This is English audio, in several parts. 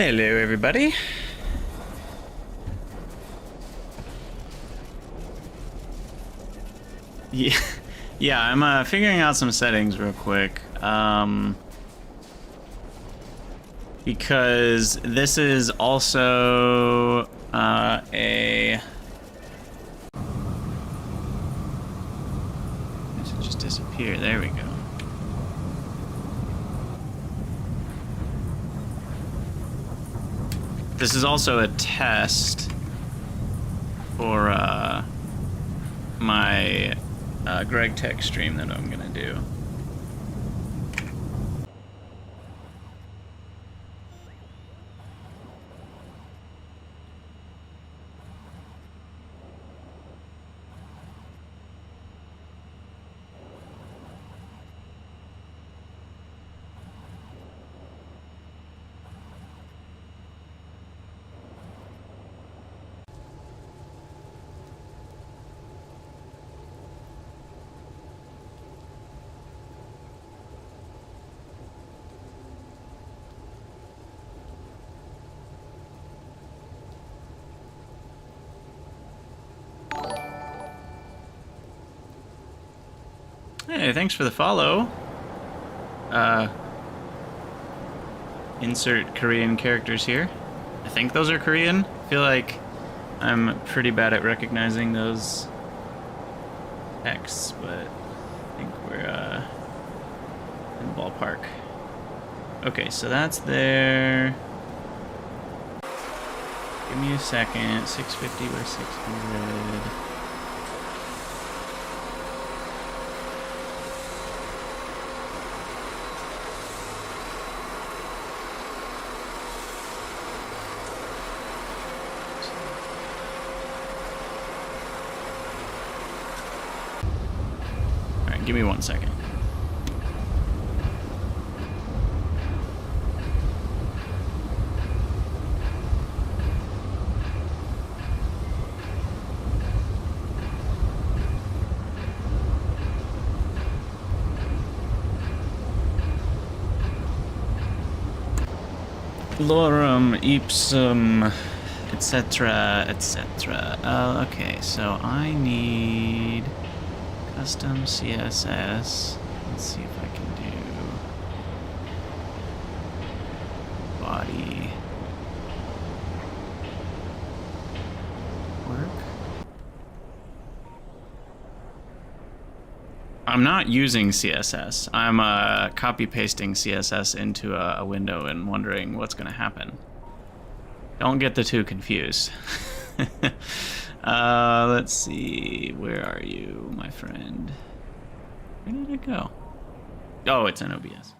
Hello, everybody. Yeah, yeah, I'm figuring out some settings real quick. Because this is also a. This will just disappear. There we go. This is also a test for my Greg Tech stream that I'm gonna do. Hey, thanks for the follow. Insert Korean characters here. I think those are Korean. I feel like I'm pretty bad at recognizing those texts, but I think we're in the ballpark. Okay, so that's there. Give me a second. 650 by 600. Give me 1 second. Lorem ipsum, etc., etc. Okay, so I need custom CSS. Let's see if I can do body work. I'm not using CSS. I'm copy pasting CSS into a window and wondering what's going to happen. Don't get the two confused. Let's see. Where are you, my friend? Where did it go? Oh, it's in OBS.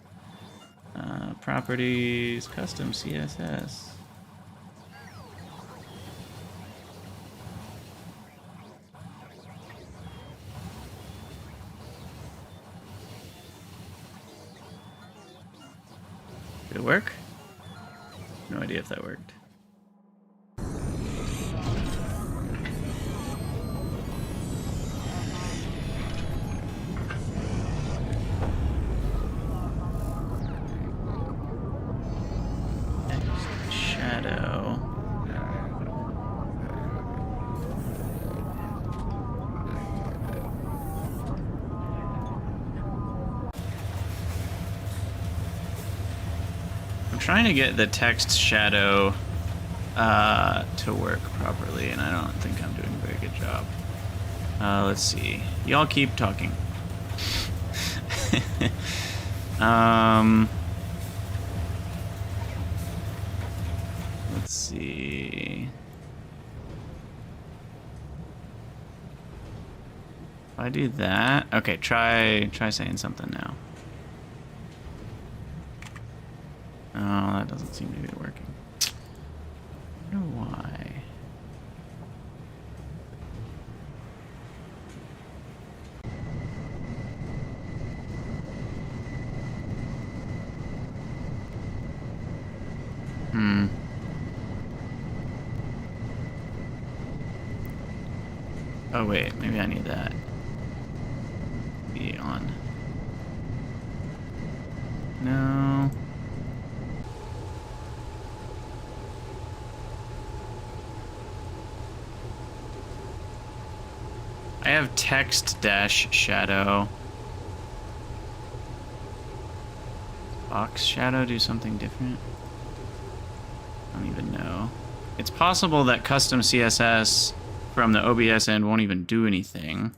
Properties, custom CSS. Did it work? No idea if that worked. Shadow. I'm trying to get the text shadow to work properly, and I don't think I'm doing a very good job. Let's see. Y'all keep talking. Let's see. If I do that, okay. Try saying something now. Oh, that doesn't seem to be working. I wonder why. Oh wait, maybe I need that. Be on. No. I have text dash shadow. Box shadow do something different? I don't even know. It's possible that custom CSS from the OBS end won't even do anything.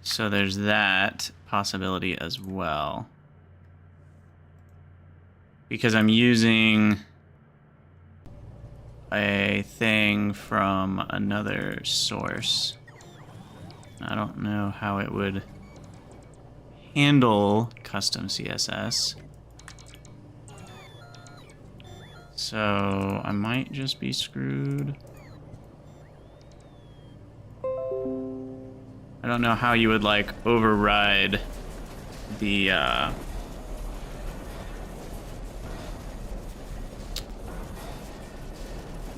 So there's that possibility as well. Because I'm using a thing from another source. I don't know how it would handle custom CSS. So I might just be screwed. I don't know how you would like override the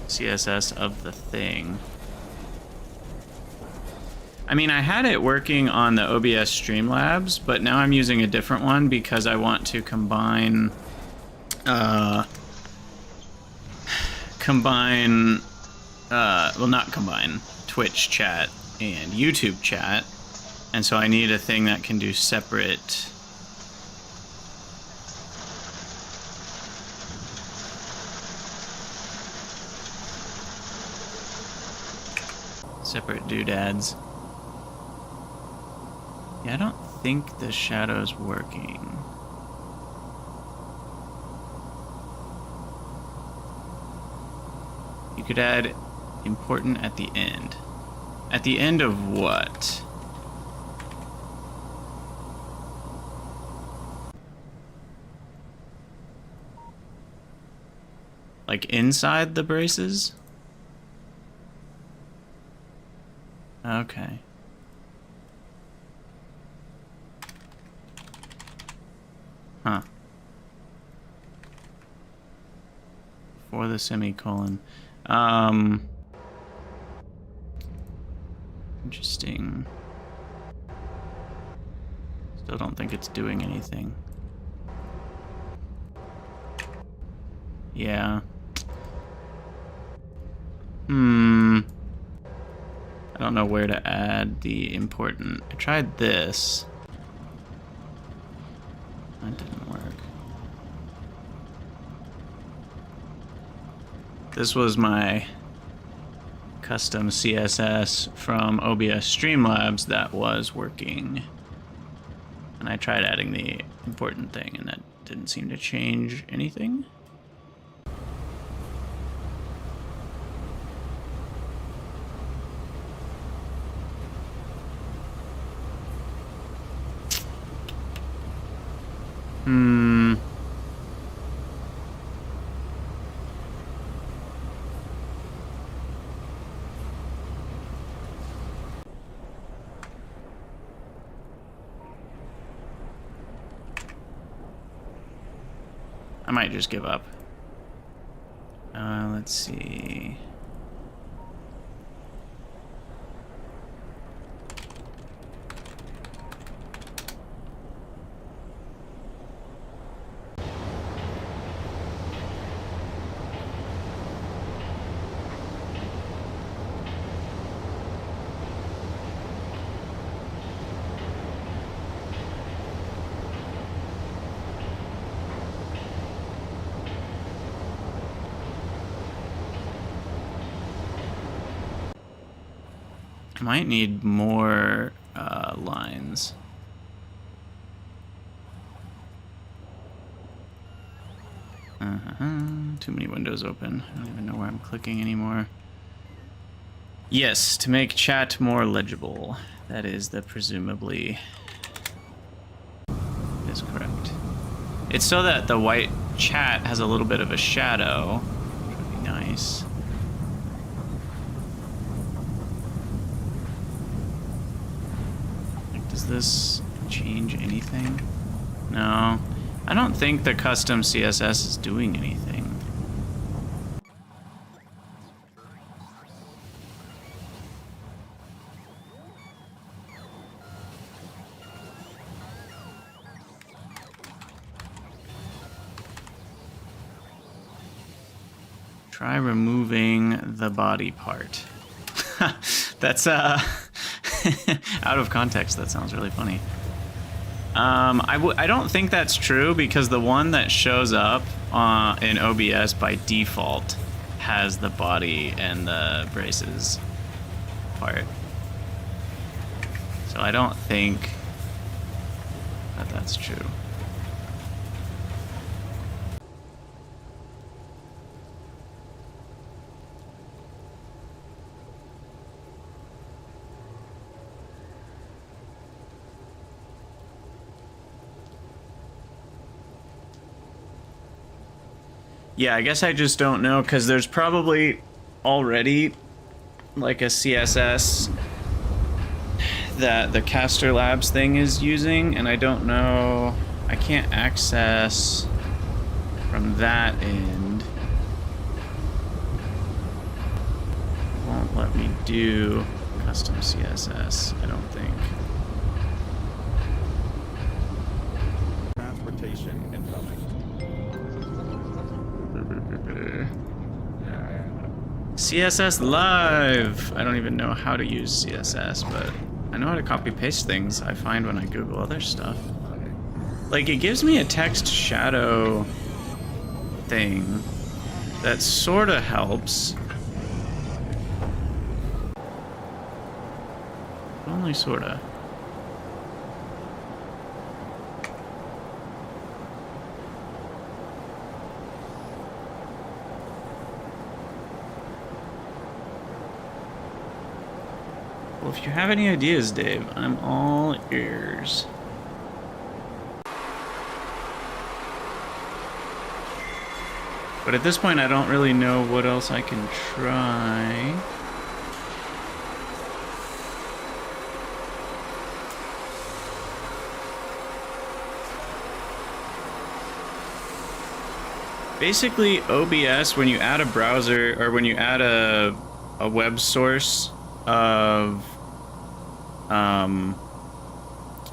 CSS of the thing. I mean, I had it working on the OBS Streamlabs, but now I'm using a different one because I want to combine well, not combine Twitch chat and YouTube chat, and so I need a thing that can do separate doodads. Yeah, I don't think the shadow's working. You could add important at the end. At the end of what? Like inside the braces? Okay. Huh. Before the semicolon. Interesting. Still don't think it's doing anything. Yeah. I don't know where to add the important. I tried this. That didn't work. This was my custom CSS from OBS Streamlabs that was working. And I tried adding the important thing, and that didn't seem to change anything. I might just give up. Let's see. I might need more lines. Too many windows open. I don't even know where I'm clicking anymore. Yes, to make chat more legible. That is the presumably is correct. It's so that the white chat has a little bit of a shadow, which would be nice. Does this change anything? No. I don't think the custom CSS is doing anything. Try removing the body part. That's out of context. That sounds really funny. I don't think that's true because the one that shows up in OBS by default has the body and the braces part. So I don't think that that's true. Yeah, I guess I just don't know, because there's probably already like a CSS that the Caster Labs thing is using, and I don't know, I can't access from that end. It won't let me do custom CSS, I don't think. Transportation incoming. CSS Live! I don't even know how to use CSS, but I know how to copy paste things I find when I Google other stuff. Like, it gives me a text shadow thing that sorta helps. Only sorta. Well, if you have any ideas, Dave, I'm all ears. But at this point, I don't really know what else I can try. Basically, OBS, when you add a browser, or when you add a web source of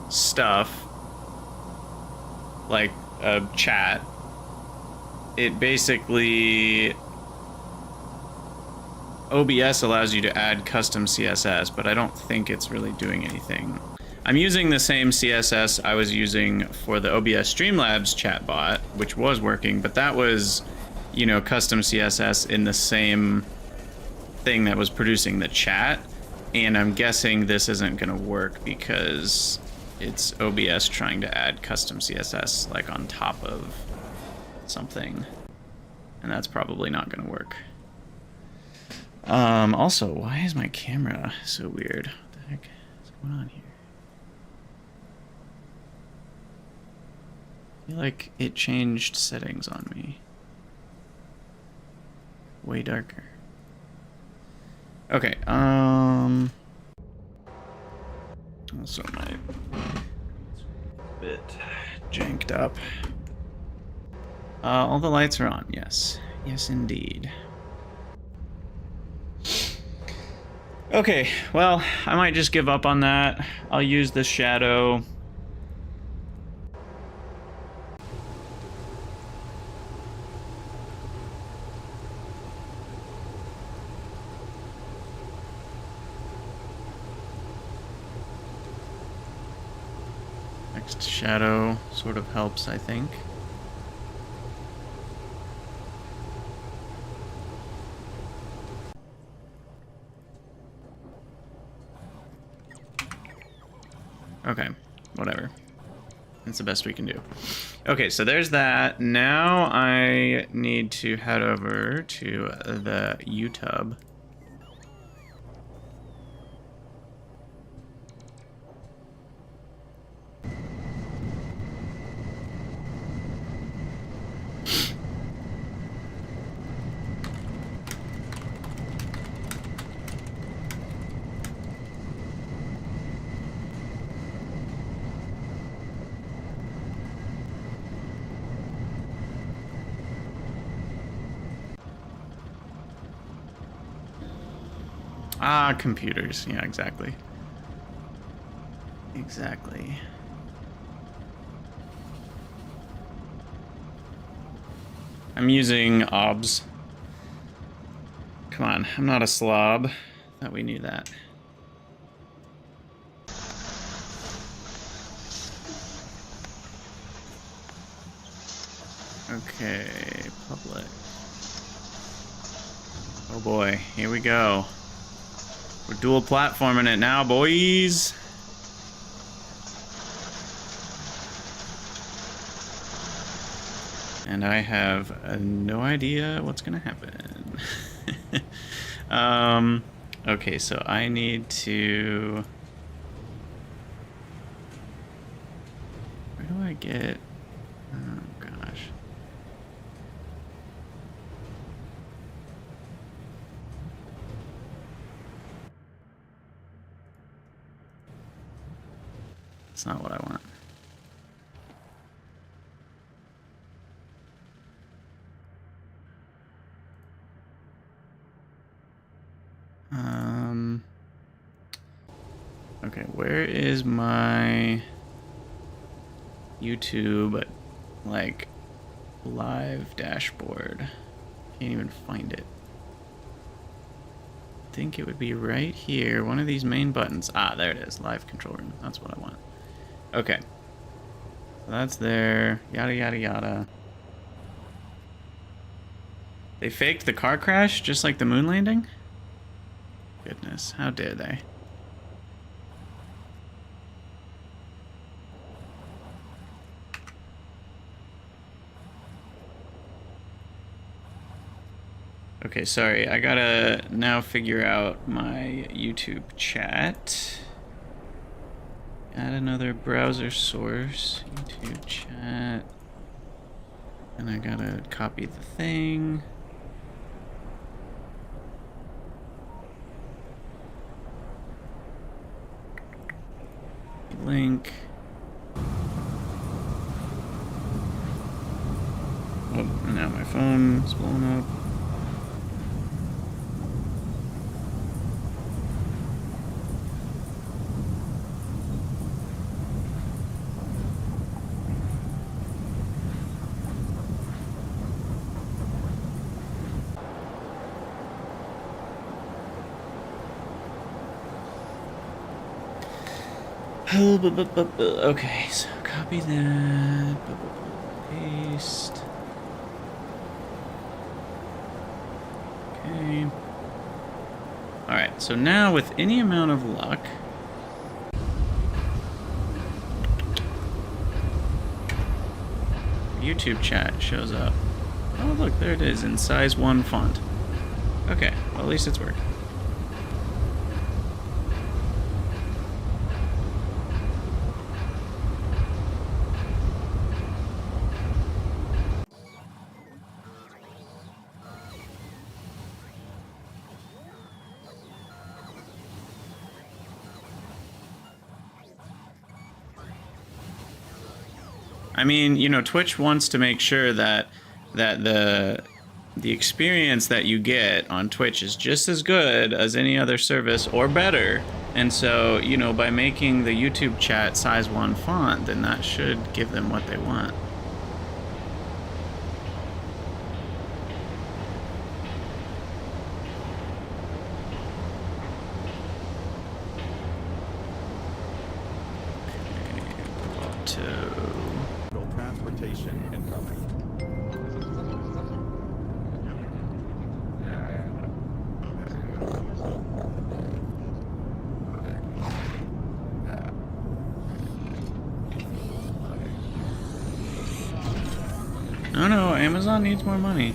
stuff, like a chat, it basically, OBS allows you to add custom CSS, but I don't think it's really doing anything. I'm using the same CSS I was using for the OBS Streamlabs chatbot, which was working, but that was, you know, custom CSS in the same thing that was producing the chat, and I'm guessing this isn't gonna work because it's OBS trying to add custom CSS like on top of something, and that's probably not gonna work. Also, why is my camera so weird? What the heck is going on here? I feel like it changed settings on me. Way darker. Okay, also my bit janked up. All the lights are on, yes. Yes, indeed. Okay, well, I might just give up on that. I'll use the shadow. Next shadow sort of helps, I think. Okay, whatever. That's the best we can do. Okay, so there's that. Now I need to head over to the YouTube. Ah, computers. Yeah, exactly. Exactly. I'm using OBS Come on, I'm not a slob. Thought we knew that. Okay, public. Oh boy, here we go. We're dual platforming it now, boys. And I have no idea what's gonna happen. Okay, so I need to... Where do I get... Oh gosh. That's not what I want. Okay, where is my YouTube, like, live dashboard? Can't even find it. I think it would be right here, one of these main buttons. Ah, there it is, live control room. That's what I want. Okay. So that's there, yada yada yada. They faked the car crash, just like the moon landing? Goodness, how dare they? Okay, sorry, I gotta now figure out my YouTube chat. Add another browser source, YouTube chat. And I gotta copy the thing. Link. Oh, now my phone is blowing up. Okay, so copy that. Paste. Okay. Alright, so now with any amount of luck, YouTube chat shows up. Oh, look, there it is in size 1 font. Okay, well, at least it's working. I mean, you know, Twitch wants to make sure that the experience that you get on Twitch is just as good as any other service or better. And so, you know, by making the YouTube chat size 1 font, then that should give them what they want. Transportation incoming. No, Amazon needs more money.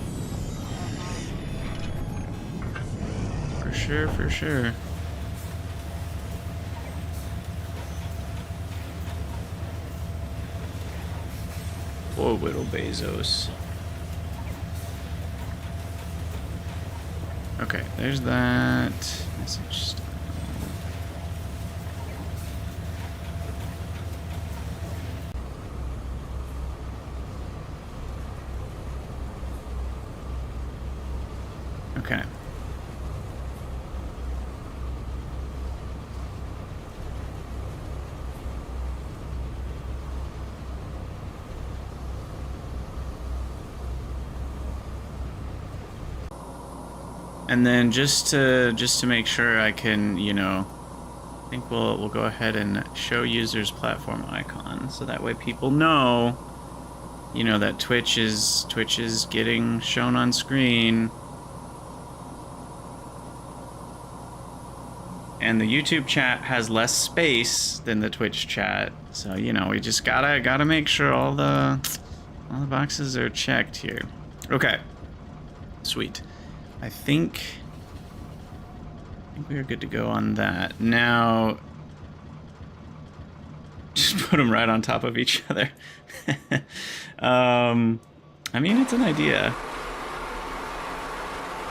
For sure, for sure. Poor little Bezos. Okay, there's that. Message stuff. Okay. And then just to make sure I can, you know, I think we'll go ahead and show users platform icon, so that way people know, you know, that Twitch is getting shown on screen. And the YouTube chat has less space than the Twitch chat, so you know we just gotta make sure all the boxes are checked here. Okay, sweet. I think we are good to go on that. Now, just put them right on top of each other. I mean, it's an idea.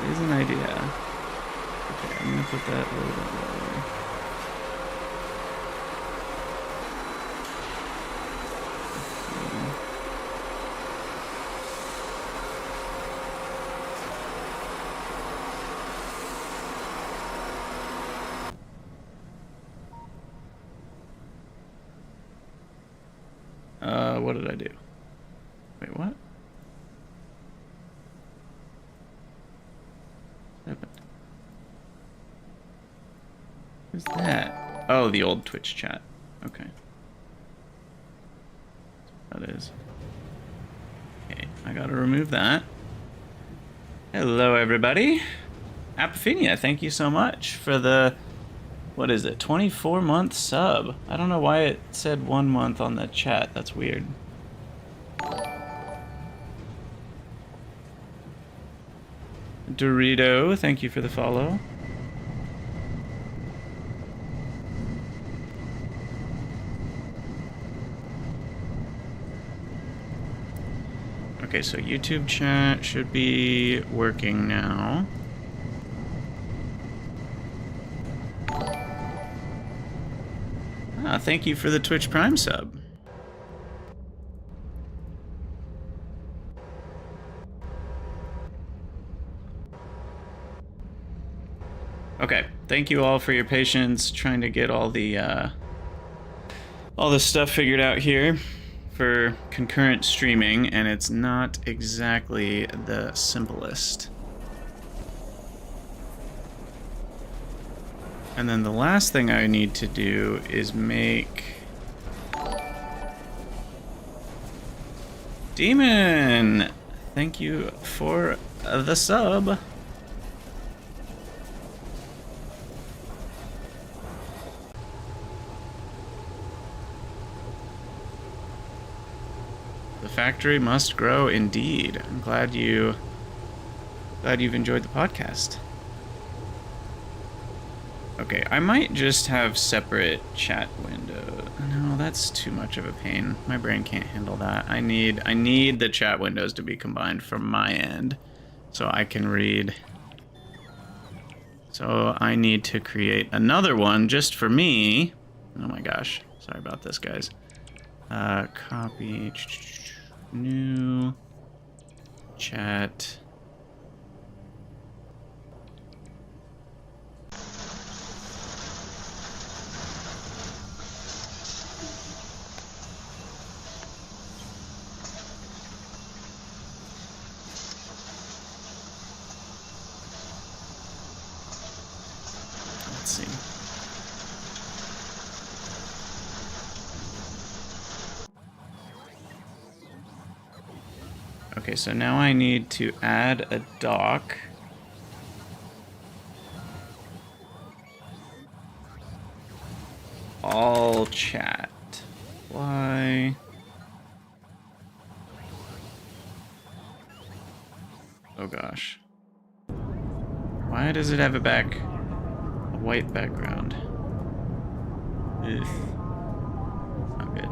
It is an idea. Okay, I'm gonna put that a little bit lower. What did I do? Wait, what? What happened? Who's that? Oh, the old Twitch chat. Okay. That is. Okay, I gotta remove that. Hello, everybody. Apophenia, thank you so much for the, what is it, 24-month sub. I don't know why it said 1 month on the chat. That's weird. Dorito, thank you for the follow. Okay, so YouTube chat should be working now. Ah, thank you for the Twitch Prime sub. Okay, thank you all for your patience trying to get all the stuff figured out here for concurrent streaming, and it's not exactly the simplest. And then the last thing I need to do is make Demon. Thank you for the sub. The factory must grow indeed. I'm glad you've enjoyed the podcast. Okay, I might just have separate chat windows. No, that's too much of a pain. My brain can't handle that. I need the chat windows to be combined from my end so I can read. So I need to create another one just for me. Oh my gosh. Sorry about this, guys. Copy. New chat. Let's see. Okay, so now I need to add a doc. All chat. Why? Oh gosh. Why does it have a white background? Ugh. Not good.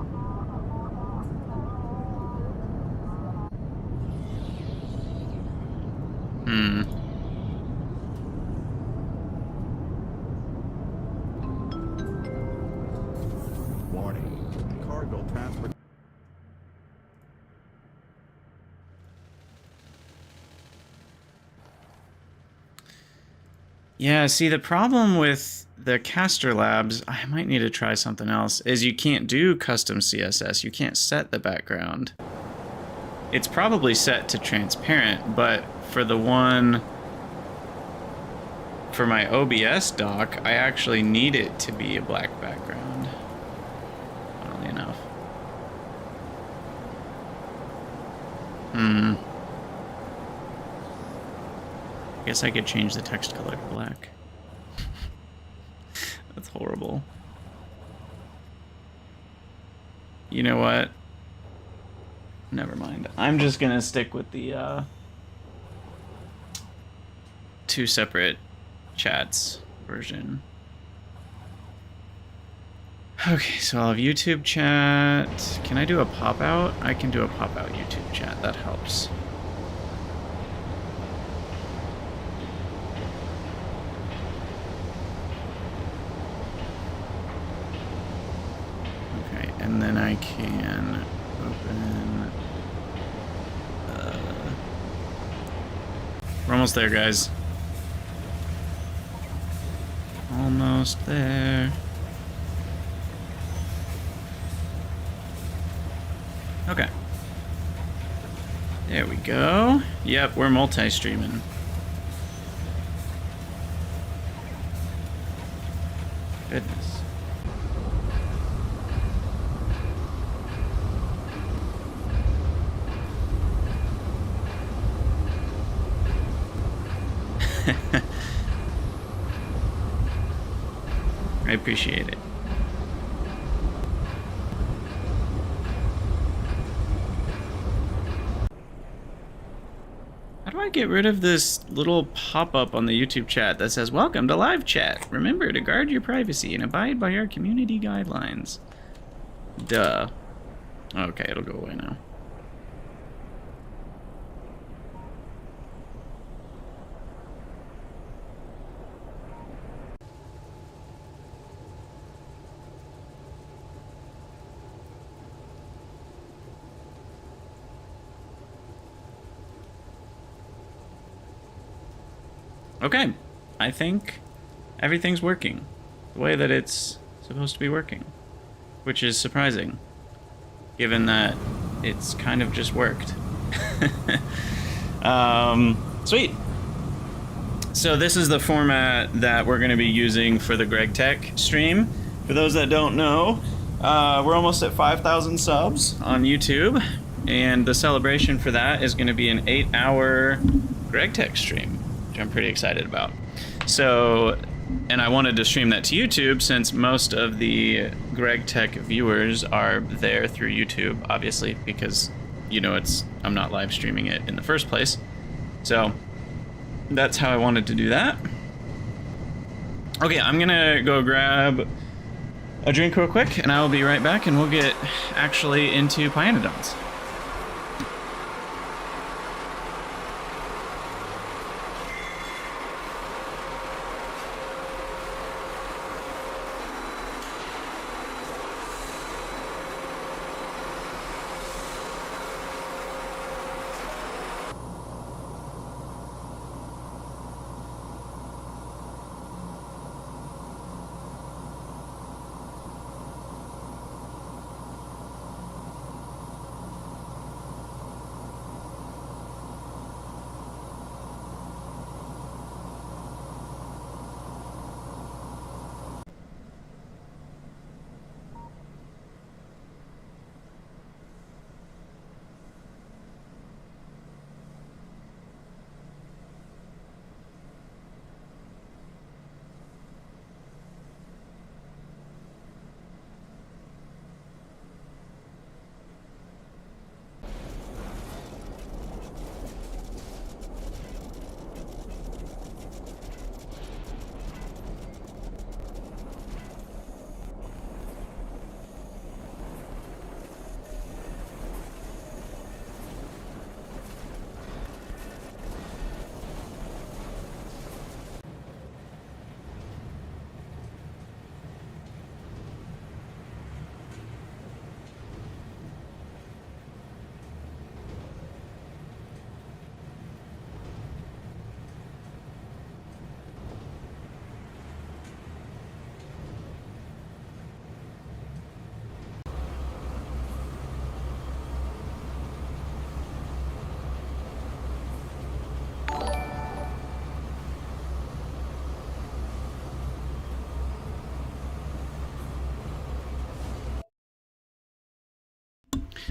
Warning. Cargo transport. Yeah, see, the problem with the Caster Labs, I might need to try something else, is you can't do custom CSS. You can't set the background. It's probably set to transparent, but for the one for my OBS dock, I actually need it to be a black background. Funnily enough. I guess I could change the text color to black. That's horrible. You know what? Never mind. I'm just gonna stick with the two separate chats version. Okay, so I'll have YouTube chat. Can I do a pop out? I can do a pop out YouTube chat. That helps. Okay, and then I can open. We're almost there, guys. Almost there. Okay. There we go. Yep, we're multi-streaming. Goodness. I appreciate it. How do I get rid of this little pop-up on the YouTube chat that says, "Welcome to live chat. Remember to guard your privacy and abide by our community guidelines"? Duh. Okay, it'll go away now. Okay, I think everything's working the way that it's supposed to be working, which is surprising, given that it's kind of just worked. Sweet. So this is the format that we're going to be using for the Greg Tech stream. For those that don't know, we're almost at 5,000 subs on YouTube, and the celebration for that is going to be an 8-hour Greg Tech stream, which I'm pretty excited about. So, and I wanted to stream that to YouTube since most of the Greg Tech viewers are there through YouTube, obviously, because, you know, I'm not live streaming it in the first place. So that's how I wanted to do that. Okay, I'm gonna go grab a drink real quick, and I will be right back, and we'll get actually into Pyanodons.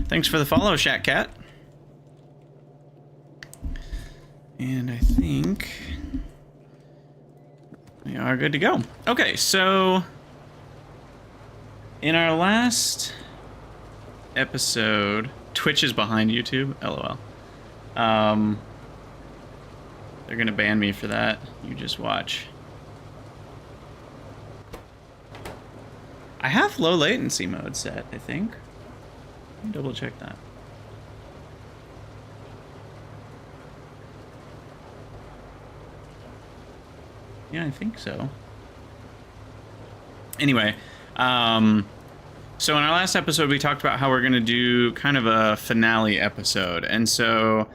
Thanks for the follow, Shat Cat. And I think we are good to go. Okay, so in our last episode, Twitch is behind YouTube, LOL. They're gonna ban me for that. You just watch. I have low latency mode set, I think. Let me double check that. Yeah, I think so. Anyway, so in our last episode, we talked about how we're going to do kind of a finale episode. And so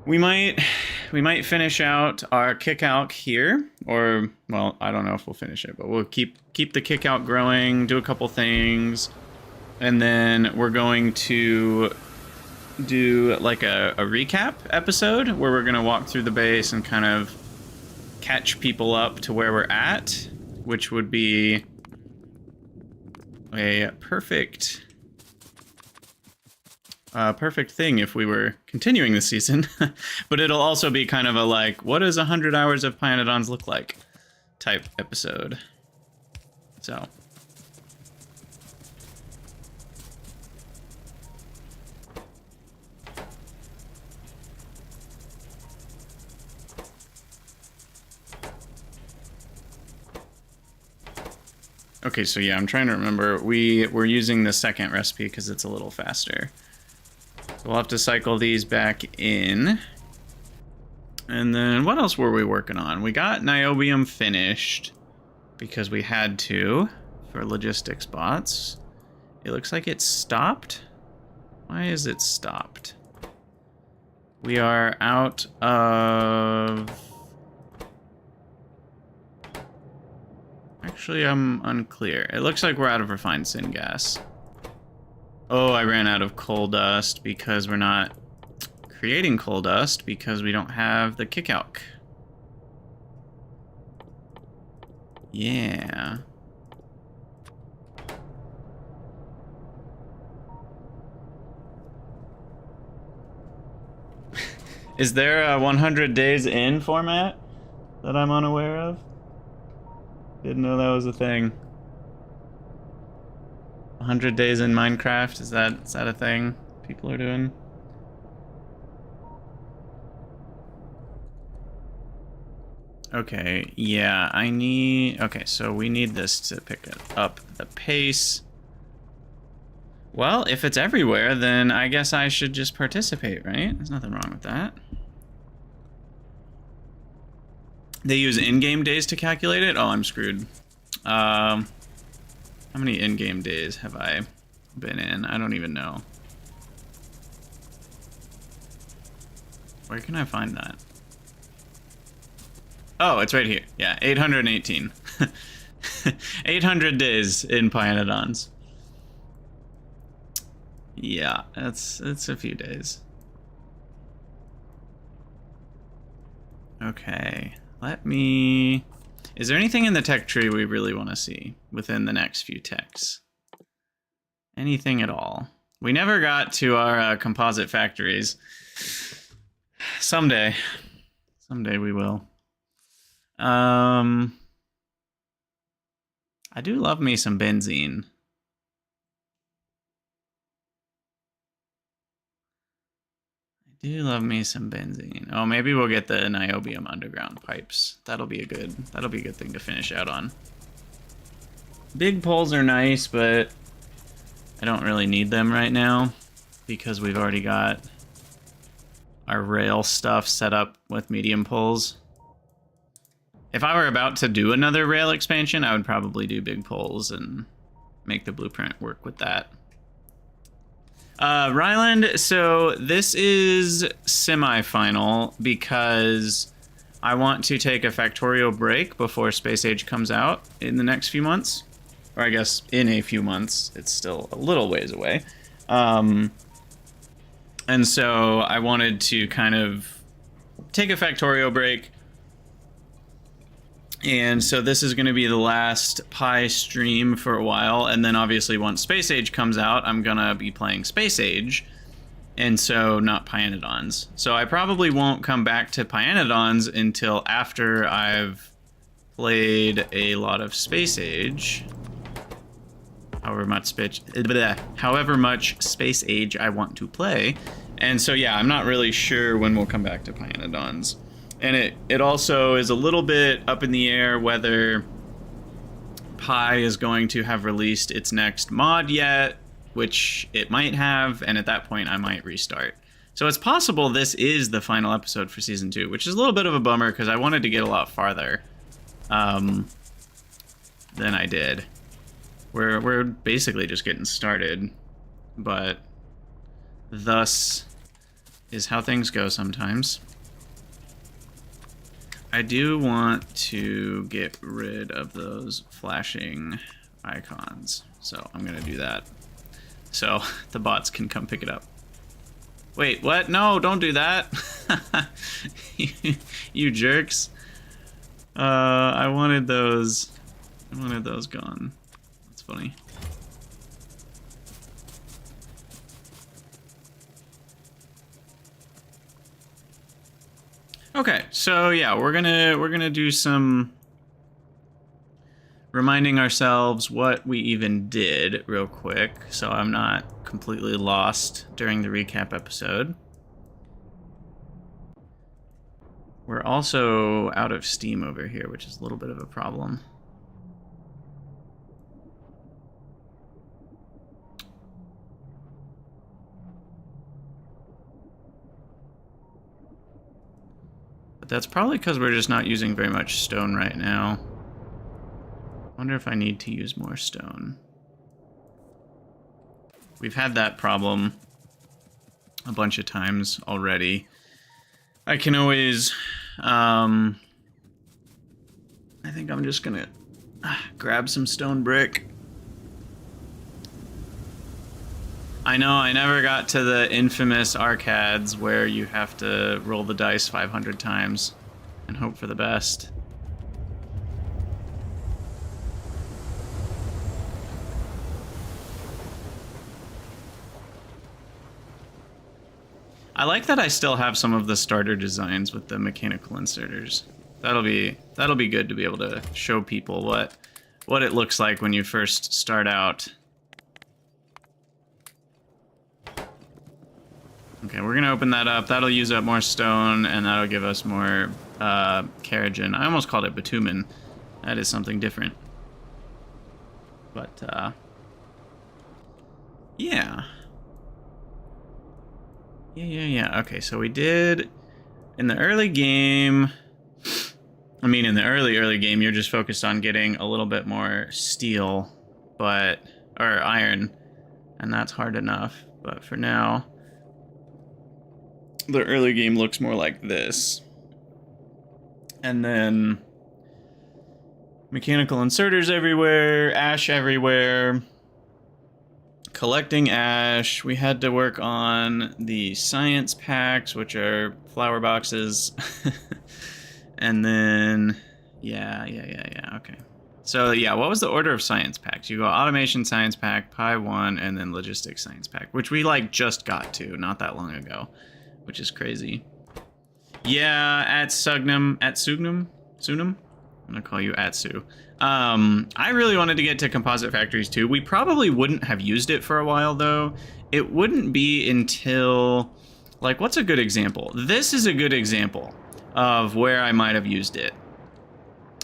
we might finish out our kick out here, or, well, I don't know if we'll finish it, but we'll keep the kick out growing, do a couple things, and then we're going to do like a recap episode where we're going to walk through the base and kind of catch people up to where we're at, which would be a perfect thing if we were continuing the season. But it'll also be kind of a like, what does 100 hours of Pyanodons look like type episode. So okay, so yeah, I'm trying to remember. We're using the second recipe because it's a little faster. So we'll have to cycle these back in. And then what else were we working on? We got niobium finished because we had to for logistics bots. It looks like it stopped. Why is it stopped? We are out of... Actually, I'm unclear. It looks like we're out of refined syngas. Oh, I ran out of coal dust because we're not creating coal dust because we don't have the kickout. Yeah. Is there a 100 days in format that I'm unaware of? Didn't know that was a thing. 100 days in Minecraft, is that a thing people are doing? Okay, yeah, okay, so we need this to pick up the pace. Well, if it's everywhere, then I guess I should just participate, right? There's nothing wrong with that. They use in-game days to calculate it? Oh, I'm screwed. How many in-game days have I been in? I don't even know. Where can I find that? Oh, it's right here. Yeah, 818. 800 days in Pyanodons. Yeah, it's a few days. Okay, let me... Is there anything in the tech tree we really want to see within the next few techs? Anything at all? We never got to our composite factories. Someday. Someday we will. I do love me some benzene. I do love me some benzene. Oh, maybe we'll get the niobium underground pipes. That'll be a good thing to finish out on. Big poles are nice, but I don't really need them right now because we've already got our rail stuff set up with medium poles. If I were about to do another rail expansion, I would probably do big poles and make the blueprint work with that. Ryland, so this is semi-final because I want to take a factorial break before Space Age comes out in the next few months. Or I guess in a few months. It's still a little ways away. And so I wanted to kind of take a factorial break, And so this is going to be the last Pi stream for a while, and then obviously once Space Age comes out, I'm going to be playing Space Age, and so not Pyanodons. So I probably won't come back to Pyanodons until after I've played a lot of Space Age. However much Space Age I want to play. And so yeah, I'm not really sure when we'll come back to Pyanodons. And it also is a little bit up in the air whether Pi is going to have released its next mod yet, which it might have, and at that point I might restart. So it's possible this is the final episode for Season 2, which is a little bit of a bummer because I wanted to get a lot farther than I did. We're basically just getting started, but thus is how things go sometimes. I do want to get rid of those flashing icons, so I'm gonna do that so the bots can come pick it up. Wait, what? No, don't do that. You jerks. I wanted those gone. That's funny. Okay, so yeah, we're gonna do some reminding ourselves what we even did real quick, so I'm not completely lost during the recap episode. We're also out of steam over here, which is a little bit of a problem. But that's probably because we're just not using very much stone right now. I wonder if I need to use more stone. We've had that problem a bunch of times already. I can always, I think I'm just gonna grab some stone brick. I know I never got to the infamous arcades where you have to roll the dice 500 times and hope for the best. I like that I still have some of the starter designs with the mechanical inserters. That'll be good to be able to show people what it looks like when you first start out. Okay, we're gonna open that up. That'll use up more stone, and that'll give us more carrigen. I almost called it bitumen. That is something different. But yeah. Yeah. Okay, so we did in the early game. I mean, in the early game, you're just focused on getting a little bit more steel, or iron, and that's hard enough. But for now, the early game looks more like this. And then mechanical inserters everywhere, ash everywhere. Collecting ash. We had to work on the science packs, which are flower boxes. And then, yeah, okay. So yeah, what was the order of science packs? You go automation science pack, Pi 1, and then logistics science pack, which we like just got to not that long ago, which is crazy. Yeah, at Sugnum, I'm gonna call you Atsu. I really wanted to get to Composite Factories too. We probably wouldn't have used it for a while though. It wouldn't be until, like, what's a good example? This is a good example of where I might have used it.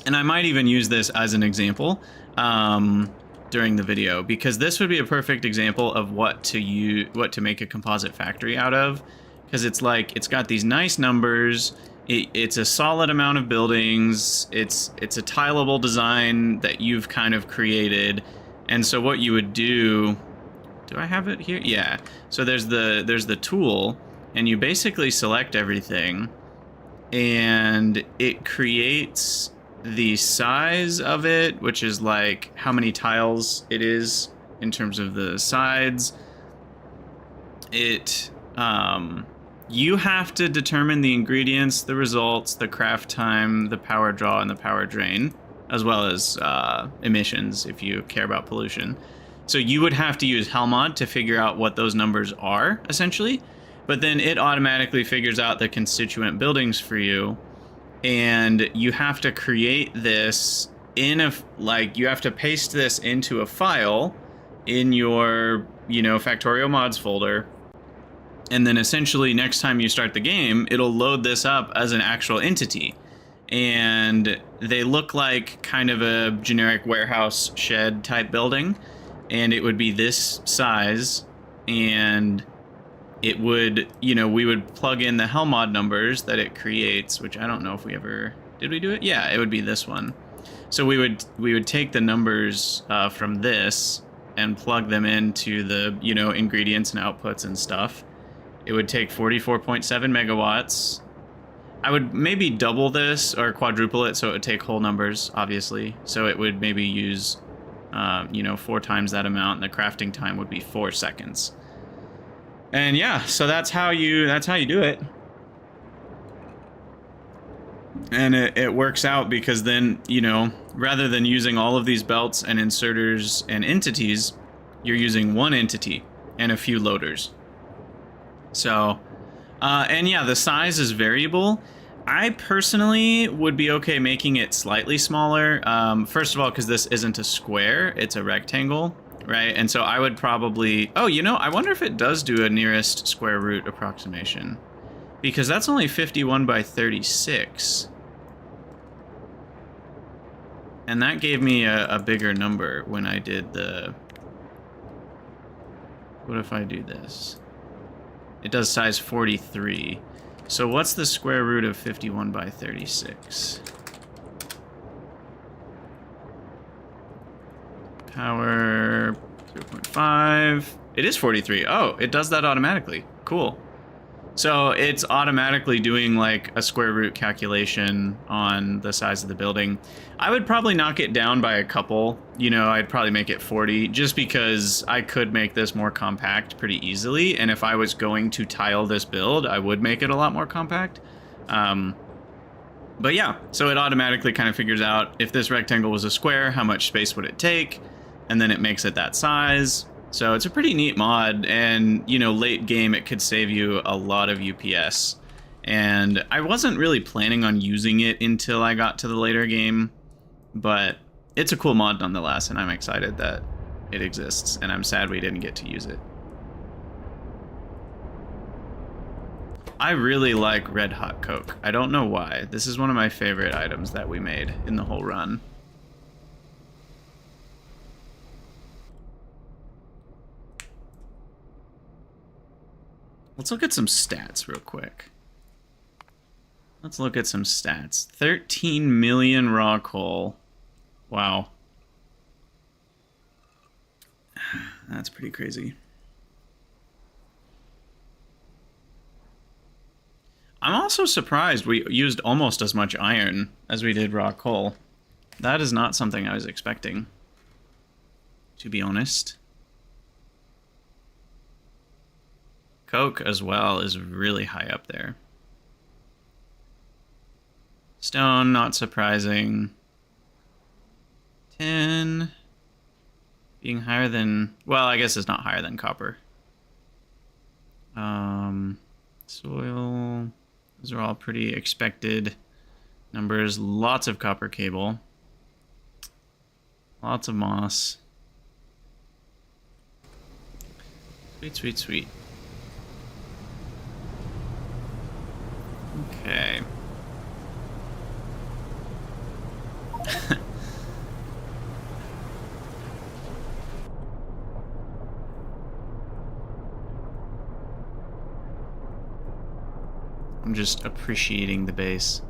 And I might even use this as an example during the video, because this would be a perfect example of what to make a composite factory out of. Because it's like, it's got these nice numbers, it's a solid amount of buildings, it's a tileable design that you've kind of created. And so what you would do I have it here? Yeah. So there's the tool, and you basically select everything, and it creates the size of it, which is like how many tiles it is in terms of the sides. It you have to determine the ingredients, the results, the craft time, the power draw, and the power drain, as well as emissions if you care about pollution. So you would have to use Helmod to figure out what those numbers are, essentially. But then it automatically figures out the constituent buildings for you. And you have to create this in a, like, you have to paste this into a file in your, you know, Factorio mods folder. And then essentially next time you start the game, it'll load this up as an actual entity. And they look like kind of a generic warehouse shed type building. And it would be this size. And it would, you know, we would plug in the Helmod numbers that it creates, which I don't know if we ever, did we do it? Yeah, it would be this one. So we would take the numbers from this and plug them into the, you know, ingredients and outputs and stuff. It would take 44.7 megawatts. I would maybe double this or quadruple it so it would take whole numbers, obviously. So it would maybe use, you know, 4 times that amount, and the crafting time would be 4 seconds. And yeah, so that's how you do it. And it works out because then, you know, rather than using all of these belts and inserters and entities, you're using one entity and a few loaders. So, and yeah, the size is variable. I personally would be okay making it slightly smaller. First of all, because this isn't a square, it's a rectangle, right? And so I would probably, oh, you know, I wonder if it does do a nearest square root approximation, because that's only 51 by 36. And that gave me a bigger number when I did the, what if I do this? It does size 43. So what's the square root of 51 by 36? Power 0.5. It is 43. Oh, it does that automatically. Cool. So it's automatically doing like a square root calculation on the size of the building. I would probably knock it down by a couple. You know, I'd probably make it 40 just because I could make this more compact pretty easily. And if I was going to tile this build, I would make it a lot more compact. But yeah, so it automatically kind of figures out if this rectangle was a square, how much space would it take? And then it makes it that size. So it's a pretty neat mod, and, you know, late game it could save you a lot of UPS. And I wasn't really planning on using it until I got to the later game, but it's a cool mod nonetheless, and I'm excited that it exists, and I'm sad we didn't get to use it. I really like Red Hot Coke. I don't know why. This is one of my favorite items that we made in the whole run. Let's look at some stats real quick. Let's look at some stats. 13 million raw coal. Wow. That's pretty crazy. I'm also surprised we used almost as much iron as we did raw coal. That is not something I was expecting, to be honest. Coke as well is really high up there. Stone, not surprising. Tin being higher than, well, I guess it's not higher than copper. Soil, those are all pretty expected numbers. Lots of copper cable. Lots of moss. Sweet, sweet, sweet. Okay. I'm just appreciating the base.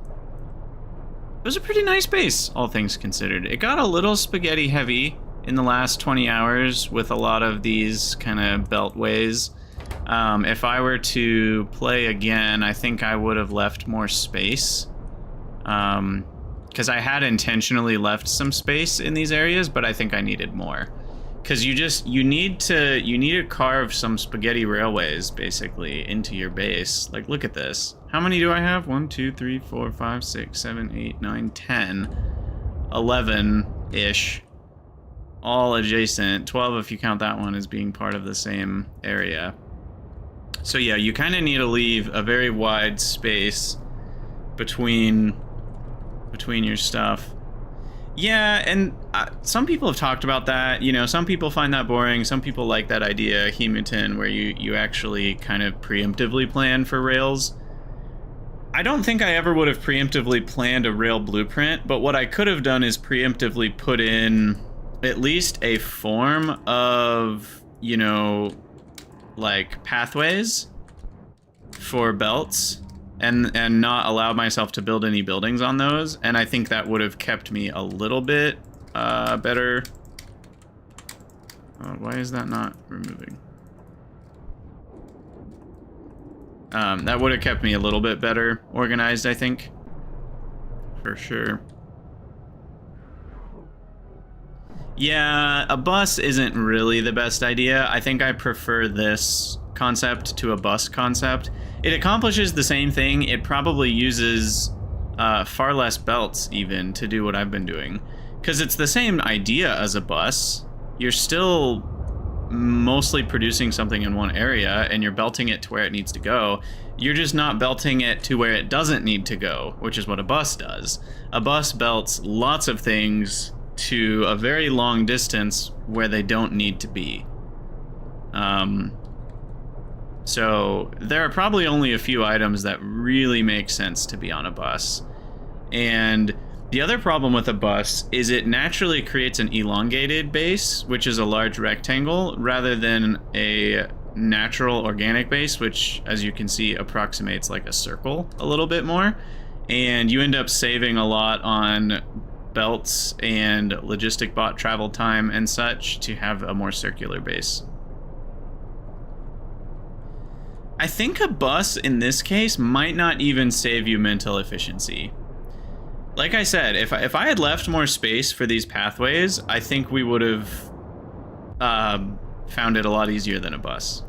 It was a pretty nice base, all things considered. It got a little spaghetti heavy in the last 20 hours with a lot of these kind of beltways. If I were to play again, I think I would have left more space. Because I had intentionally left some space in these areas, but I think I needed more. Because you need to carve some spaghetti railways basically into your base. Like, look at this. How many do I have? 1, 2, 3, 4, 5, 6, 7, 8, 9, 10, 11-ish. All adjacent. 12 if you count that one as being part of the same area. So yeah, you kind of need to leave a very wide space between your stuff. Yeah, and some people have talked about that. You know, some people find that boring. Some people like that idea, Hemutin, where you actually kind of preemptively plan for rails. I don't think I ever would have preemptively planned a rail blueprint, but what I could have done is preemptively put in at least a form of, you know, like pathways for belts. And not allow myself to build any buildings on those, and I think that would have kept me a little bit better. Why is that not removing? That would have kept me a little bit better organized, I think, for sure. Yeah, a bus isn't really the best idea. I think I prefer this concept to a bus concept. It accomplishes the same thing. It probably uses far less belts even to do what I've been doing. Because it's the same idea as a bus. You're still mostly producing something in one area and you're belting it to where it needs to go. You're just not belting it to where it doesn't need to go, which is what a bus does. A bus belts lots of things to a very long distance where they don't need to be. So there are probably only a few items that really make sense to be on a bus. And the other problem with a bus is it naturally creates an elongated base, which is a large rectangle, rather than a natural organic base, which, as you can see, approximates like a circle a little bit more. And you end up saving a lot on belts and logistic bot travel time and such to have a more circular base. I think a bus in this case might not even save you mental efficiency. Like I said, if I had left more space for these pathways, I think we would have found it a lot easier than a bus.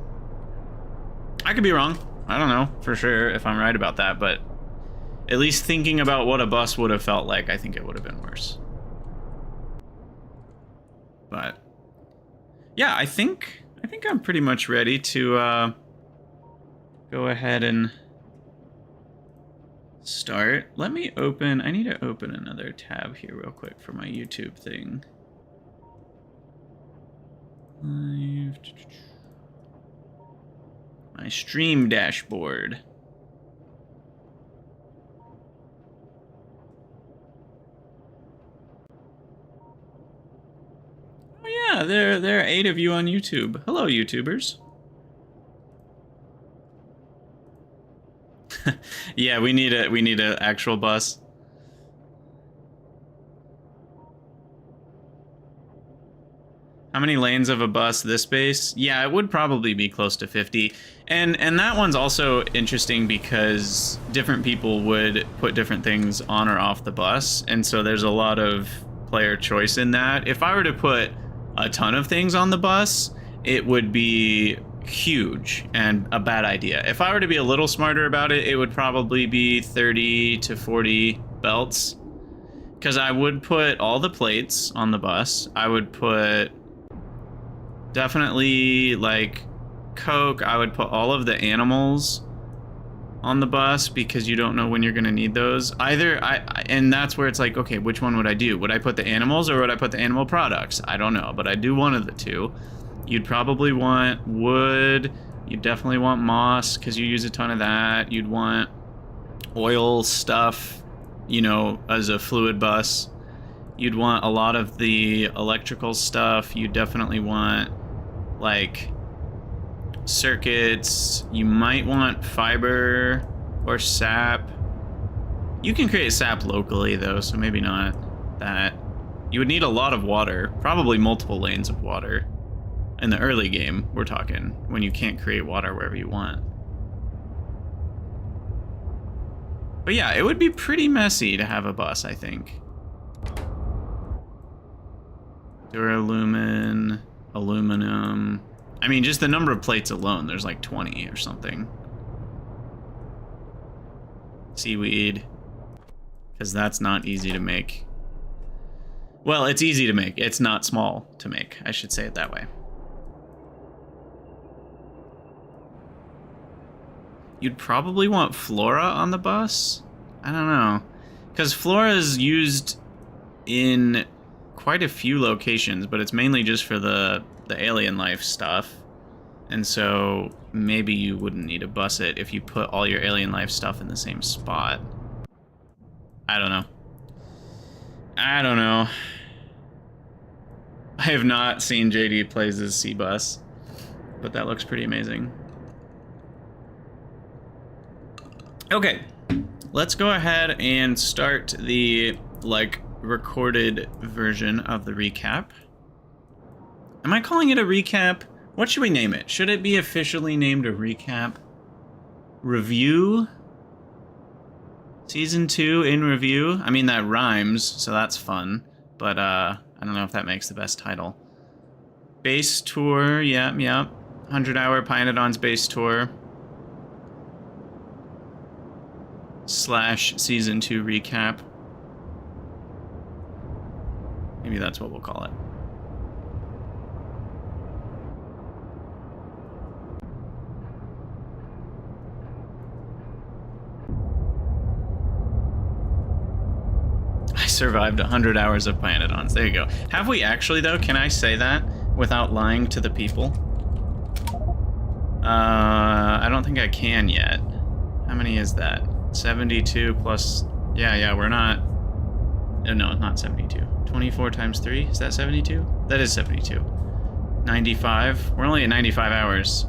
I could be wrong. I don't know for sure if I'm right about that, but at least thinking about what a bus would have felt like, I think it would have been worse. But yeah, I think I'm pretty much ready to go ahead and start. Let me open, I need to open another tab here real quick for my YouTube thing. Live. My stream dashboard. Oh yeah, there are 8 of you on YouTube. Hello, YouTubers. Yeah, we need a actual bus. How many lanes of a bus this base? Yeah, it would probably be close to 50. And that one's also interesting because different people would put different things on or off the bus, and so there's a lot of player choice in that. If I were to put a ton of things on the bus, it would be huge and a bad idea. If I were to be a little smarter about it, it would probably be 30 to 40 belts, because I would put all the plates on the bus. I would put definitely like Coke. I would put all of the animals on the bus because you don't know when you're going to need those. And that's where it's like, okay, which one would I do? Would I put the animals or would I put the animal products? I don't know, but I'd do one of the two. You'd probably want wood. You'd definitely want moss because you use a ton of that. You'd want oil stuff, you know, as a fluid bus. You'd want a lot of the electrical stuff. You definitely want like circuits. You might want fiber or sap. You can create sap locally though, so maybe not that. You would need a lot of water, probably multiple lanes of water. In the early game, we're talking, when you can't create water wherever you want. But yeah, it would be pretty messy to have a bus, I think. Duralumin. aluminum. I mean, just the number of plates alone, there's like 20 or something. Seaweed, because that's not easy to make. Well, it's easy to make. It's not small to make. I should say it that way. You'd probably want flora on the bus? I don't know. Because flora is used in quite a few locations, but it's mainly just for the alien life stuff. And so maybe you wouldn't need to bus it if you put all your alien life stuff in the same spot. I don't know. I don't know. I have not seen JD plays as C-Bus, but that looks pretty amazing. Okay, let's go ahead and start the, like, recorded version of the recap. Am I calling it a recap? What should we name it? Should it be officially named a recap? Review? Season 2 in review? I mean, that rhymes, so that's fun. But, I don't know if that makes the best title. Base tour, yep. 100-hour Pyanodon's base tour. / season 2 recap. Maybe that's what we'll call it. I survived 100 hours of Pyanodons. There you go. Have we actually, though? Can I say that without lying to the people? I don't think I can yet. How many is that? 72 plus... Yeah, we're not... Oh, no, not 72. 24 times 3? Is that 72? That is 72. 95? We're only at 95 hours.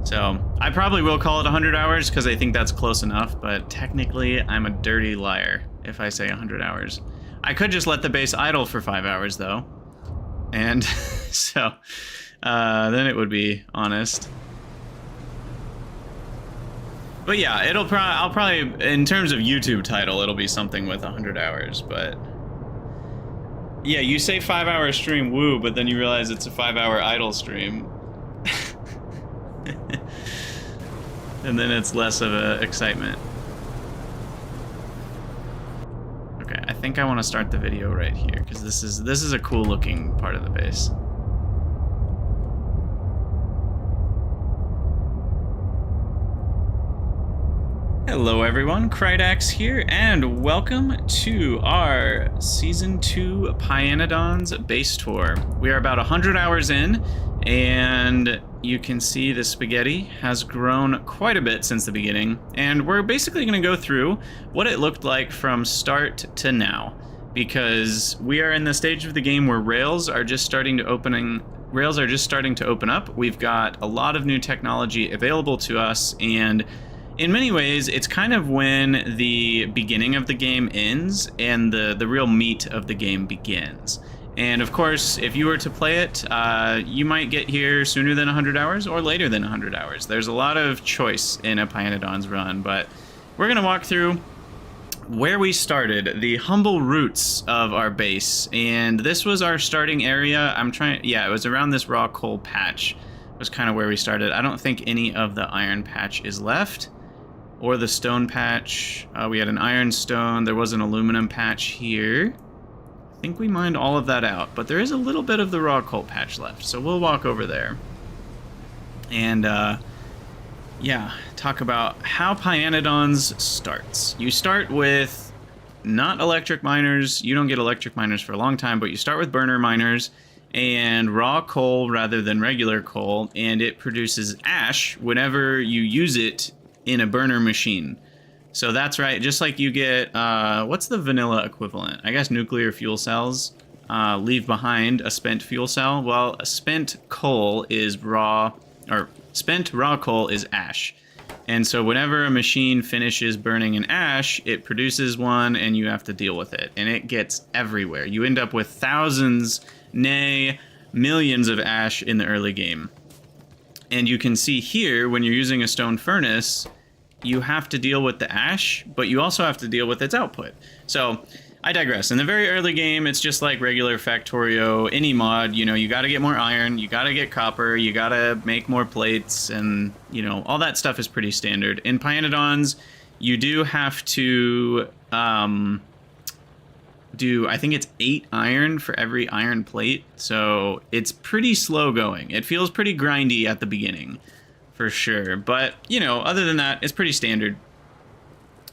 So, I probably will call it 100 hours because I think that's close enough, but technically I'm a dirty liar if I say 100 hours. I could just let the base idle for 5 hours, though. And so, then it would be honest. But yeah, I'll probably, in terms of YouTube title, it'll be something with 100 hours, but... Yeah, you say 5-hour stream, woo, but then you realize it's a 5-hour idle stream. And then it's less of a excitement. Okay, I think I want to start the video right here, because this is a cool looking part of the base. Hello everyone, Krydax here, and welcome to our Season 2 Pyanodon's base tour. We are about 100 hours in, and you can see the spaghetti has grown quite a bit since the beginning, and we're basically going to go through what it looked like from start to now, because we are in the stage of the game where rails are just starting to open up. We've got a lot of new technology available to us, and in many ways, it's kind of when the beginning of the game ends and the real meat of the game begins. And of course, if you were to play it, you might get here sooner than 100 hours or later than 100 hours. There's a lot of choice in a Pyanodon's run, but we're going to walk through where we started, the humble roots of our base. And this was our starting area. It was around this raw coal patch was kind of where we started. I don't think any of the iron patch is left. Or the stone patch. We had an iron stone. There was an aluminum patch here. I think we mined all of that out, but there is a little bit of the raw coal patch left, so we'll walk over there. And, yeah, talk about how Pyanodon's starts. You start with not electric miners. You don't get electric miners for a long time, but you start with burner miners and raw coal rather than regular coal, and it produces ash whenever you use it in a burner machine. So that's right, just like you get, what's the vanilla equivalent? I guess nuclear fuel cells leave behind a spent fuel cell. Well, a spent coal is spent raw coal is ash. And so whenever a machine finishes burning an ash, it produces one and you have to deal with it. And it gets everywhere. You end up with thousands, nay, millions of ash in the early game. And you can see here, when you're using a stone furnace, you have to deal with the ash, but you also have to deal with its output. So I digress. In the very early game, it's just like regular Factorio, any mod, you know, you got to get more iron, you got to get copper, you got to make more plates, and, you know, all that stuff is pretty standard. In Pyanodons, you do have to do, I think it's 8 iron for every iron plate, so it's pretty slow going. It feels pretty grindy at the beginning, for sure, but, you know, other than that, it's pretty standard.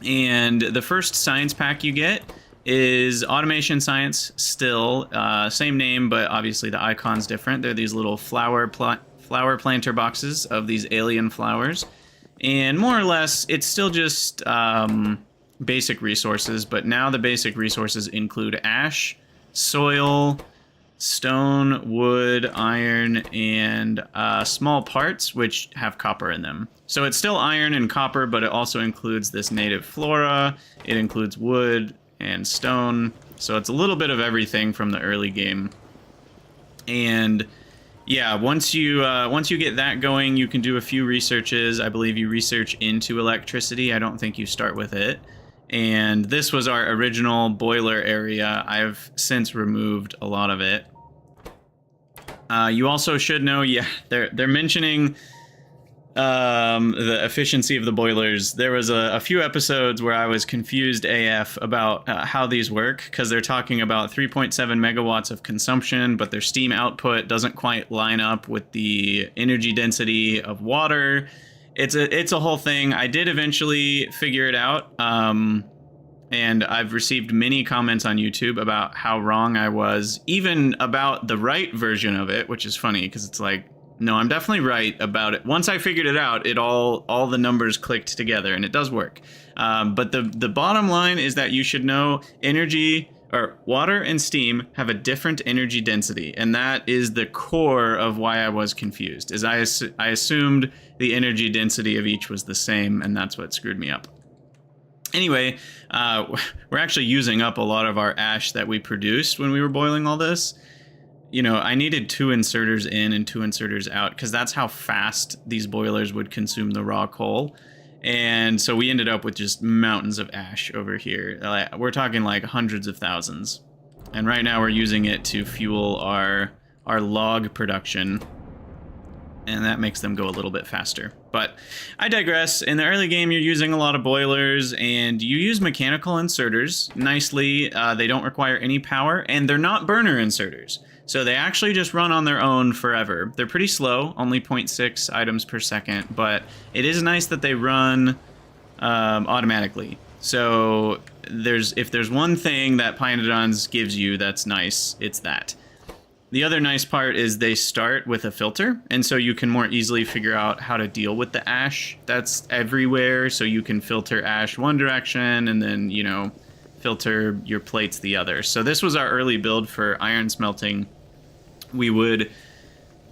And the first science pack you get is Automation Science still, same name, but obviously the icon's different. They're these little flower planter boxes of these alien flowers, and more or less, it's still just basic resources, but now the basic resources include ash, soil, stone, wood, iron, and small parts which have copper in them. So it's still iron and copper, but it also includes this native flora, it includes wood and stone, so it's a little bit of everything from the early game. And yeah, once you get that going, you can do a few researches. I believe you research into electricity. I don't think you start with it. And this was our original boiler area. I've since removed a lot of it. You also should know, yeah, they're mentioning the efficiency of the boilers. There was a few episodes where I was confused AF about how these work, because they're talking about 3.7 megawatts of consumption, but their steam output doesn't quite line up with the energy density of water. It's a whole thing. I did eventually figure it out, and I've received many comments on YouTube about how wrong I was, even about the right version of it, which is funny, because it's like, no, I'm definitely right about it. Once I figured it out, all the numbers clicked together, and it does work. But the bottom line is that you should know energy, or water and steam have a different energy density, and that is the core of why I was confused. Is I assumed the energy density of each was the same, and that's what screwed me up. Anyway, we're actually using up a lot of our ash that we produced when we were boiling all this. You know, I needed 2 inserters in and 2 inserters out, because that's how fast these boilers would consume the raw coal. And so we ended up with just mountains of ash over here. We're talking like hundreds of thousands. And right now we're using it to fuel our log production. And that makes them go a little bit faster. But I digress. In the early game, you're using a lot of boilers, and you use mechanical inserters nicely. They don't require any power, and they're not burner inserters. So they actually just run on their own forever. They're pretty slow, only 0.6 items per second, but it is nice that they run automatically. So if there's one thing that Pyanodons gives you that's nice, it's that. The other nice part is they start with a filter, and so you can more easily figure out how to deal with the ash that's everywhere, so you can filter ash one direction and then, you know, filter your plates the other. So this was our early build for iron smelting. We would,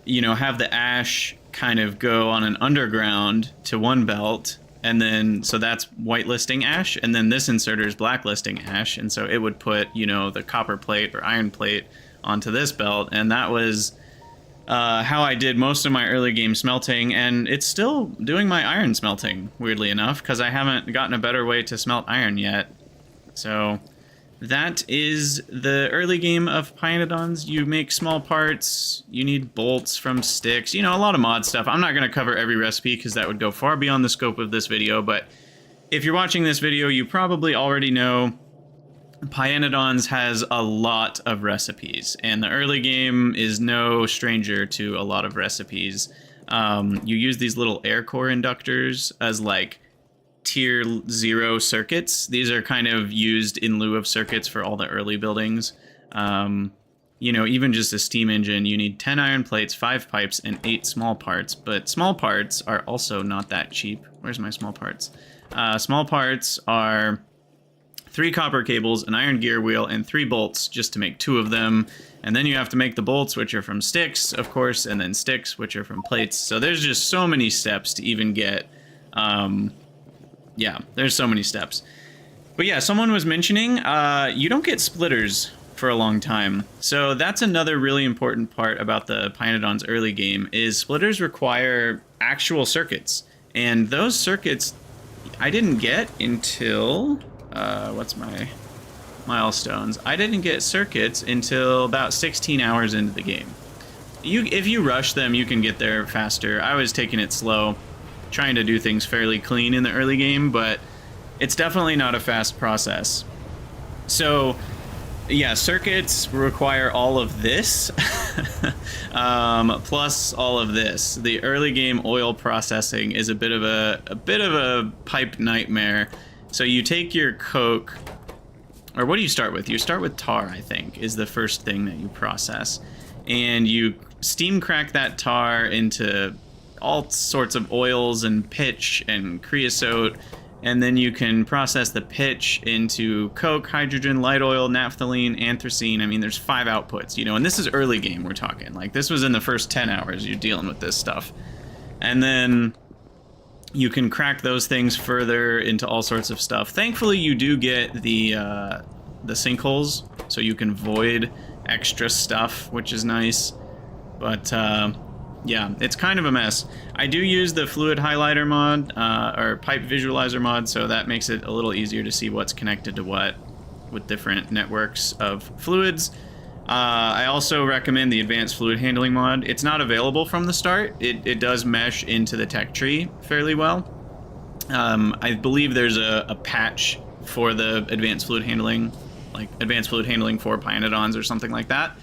you know, have the ash kind of go on an underground to one belt, and then, so that's whitelisting ash, and then this inserter is blacklisting ash, and so it would put, you know, the copper plate or iron plate onto this belt, and that was how I did most of my early game smelting, and it's still doing my iron smelting, weirdly enough, because I haven't gotten a better way to smelt iron yet. So that is the early game of Pyanodons. You make small parts, you need bolts from sticks, you know, a lot of mod stuff. I'm not going to cover every recipe because that would go far beyond the scope of this video, but if you're watching this video, you probably already know Pyanodons has a lot of recipes, and the early game is no stranger to a lot of recipes. You use these little air core inductors as like tier 0 circuits. These are kind of used in lieu of circuits for all the early buildings. You know, even just a steam engine, you need 10 iron plates, 5 pipes, and 8 small parts. But small parts are also not that cheap. Where's my small parts? Small parts are 3 copper cables, an iron gear wheel, and 3 bolts just to make 2 of them. And then you have to make the bolts, which are from sticks, of course, and then sticks, which are from plates. So there's just so many steps to even get... yeah, there's so many steps. But yeah, someone was mentioning you don't get splitters for a long time. So that's another really important part about the Pyanodons early game, is splitters require actual circuits. And those circuits I didn't get until what's my milestones? I didn't get circuits until about 16 hours into the game. If you rush them, you can get there faster. I was taking it slow, trying to do things fairly clean in the early game, but it's definitely not a fast process. So yeah, circuits require all of this, plus all of this. The early game oil processing is a bit of a pipe nightmare. So you take your coke, or what do you start with? You start with tar, I think, is the first thing that you process, and you steam crack that tar into all sorts of oils and pitch and creosote. And then you can process the pitch into coke, hydrogen, light oil, naphthalene, anthracene. I mean, there's 5 outputs, you know, and this is early game we're talking. Like, this was in the first 10 hours you're dealing with this stuff. And then you can crack those things further into all sorts of stuff. Thankfully, you do get the sinkholes, so you can void extra stuff, which is nice. But, yeah, it's kind of a mess. I do use the fluid highlighter mod, or pipe visualizer mod, so that makes it a little easier to see what's connected to what with different networks of fluids. I also recommend the advanced fluid handling mod. It's not available from the start. It does mesh into the tech tree fairly well. I believe there's a patch for the advanced fluid handling, like advanced fluid handling for Pyanodons or something like that.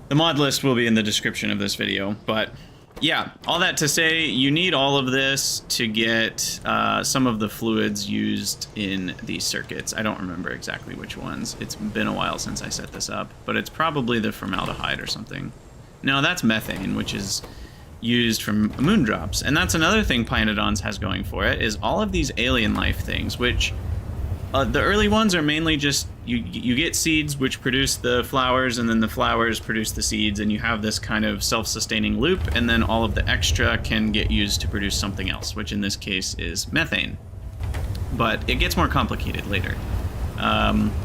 The mod list will be in the description of this video, but yeah, all that to say, you need all of this to get some of the fluids used in these circuits. I don't remember exactly which ones. It's been a while since I set this up, but it's probably the formaldehyde or something. No, that's methane, which is used from moondrops. And that's another thing Pyanodons has going for it, is all of these alien life things, which the early ones are mainly just you get seeds which produce the flowers, and then the flowers produce the seeds, and you have this kind of self-sustaining loop, and then all of the extra can get used to produce something else, which in this case is methane. But it gets more complicated later.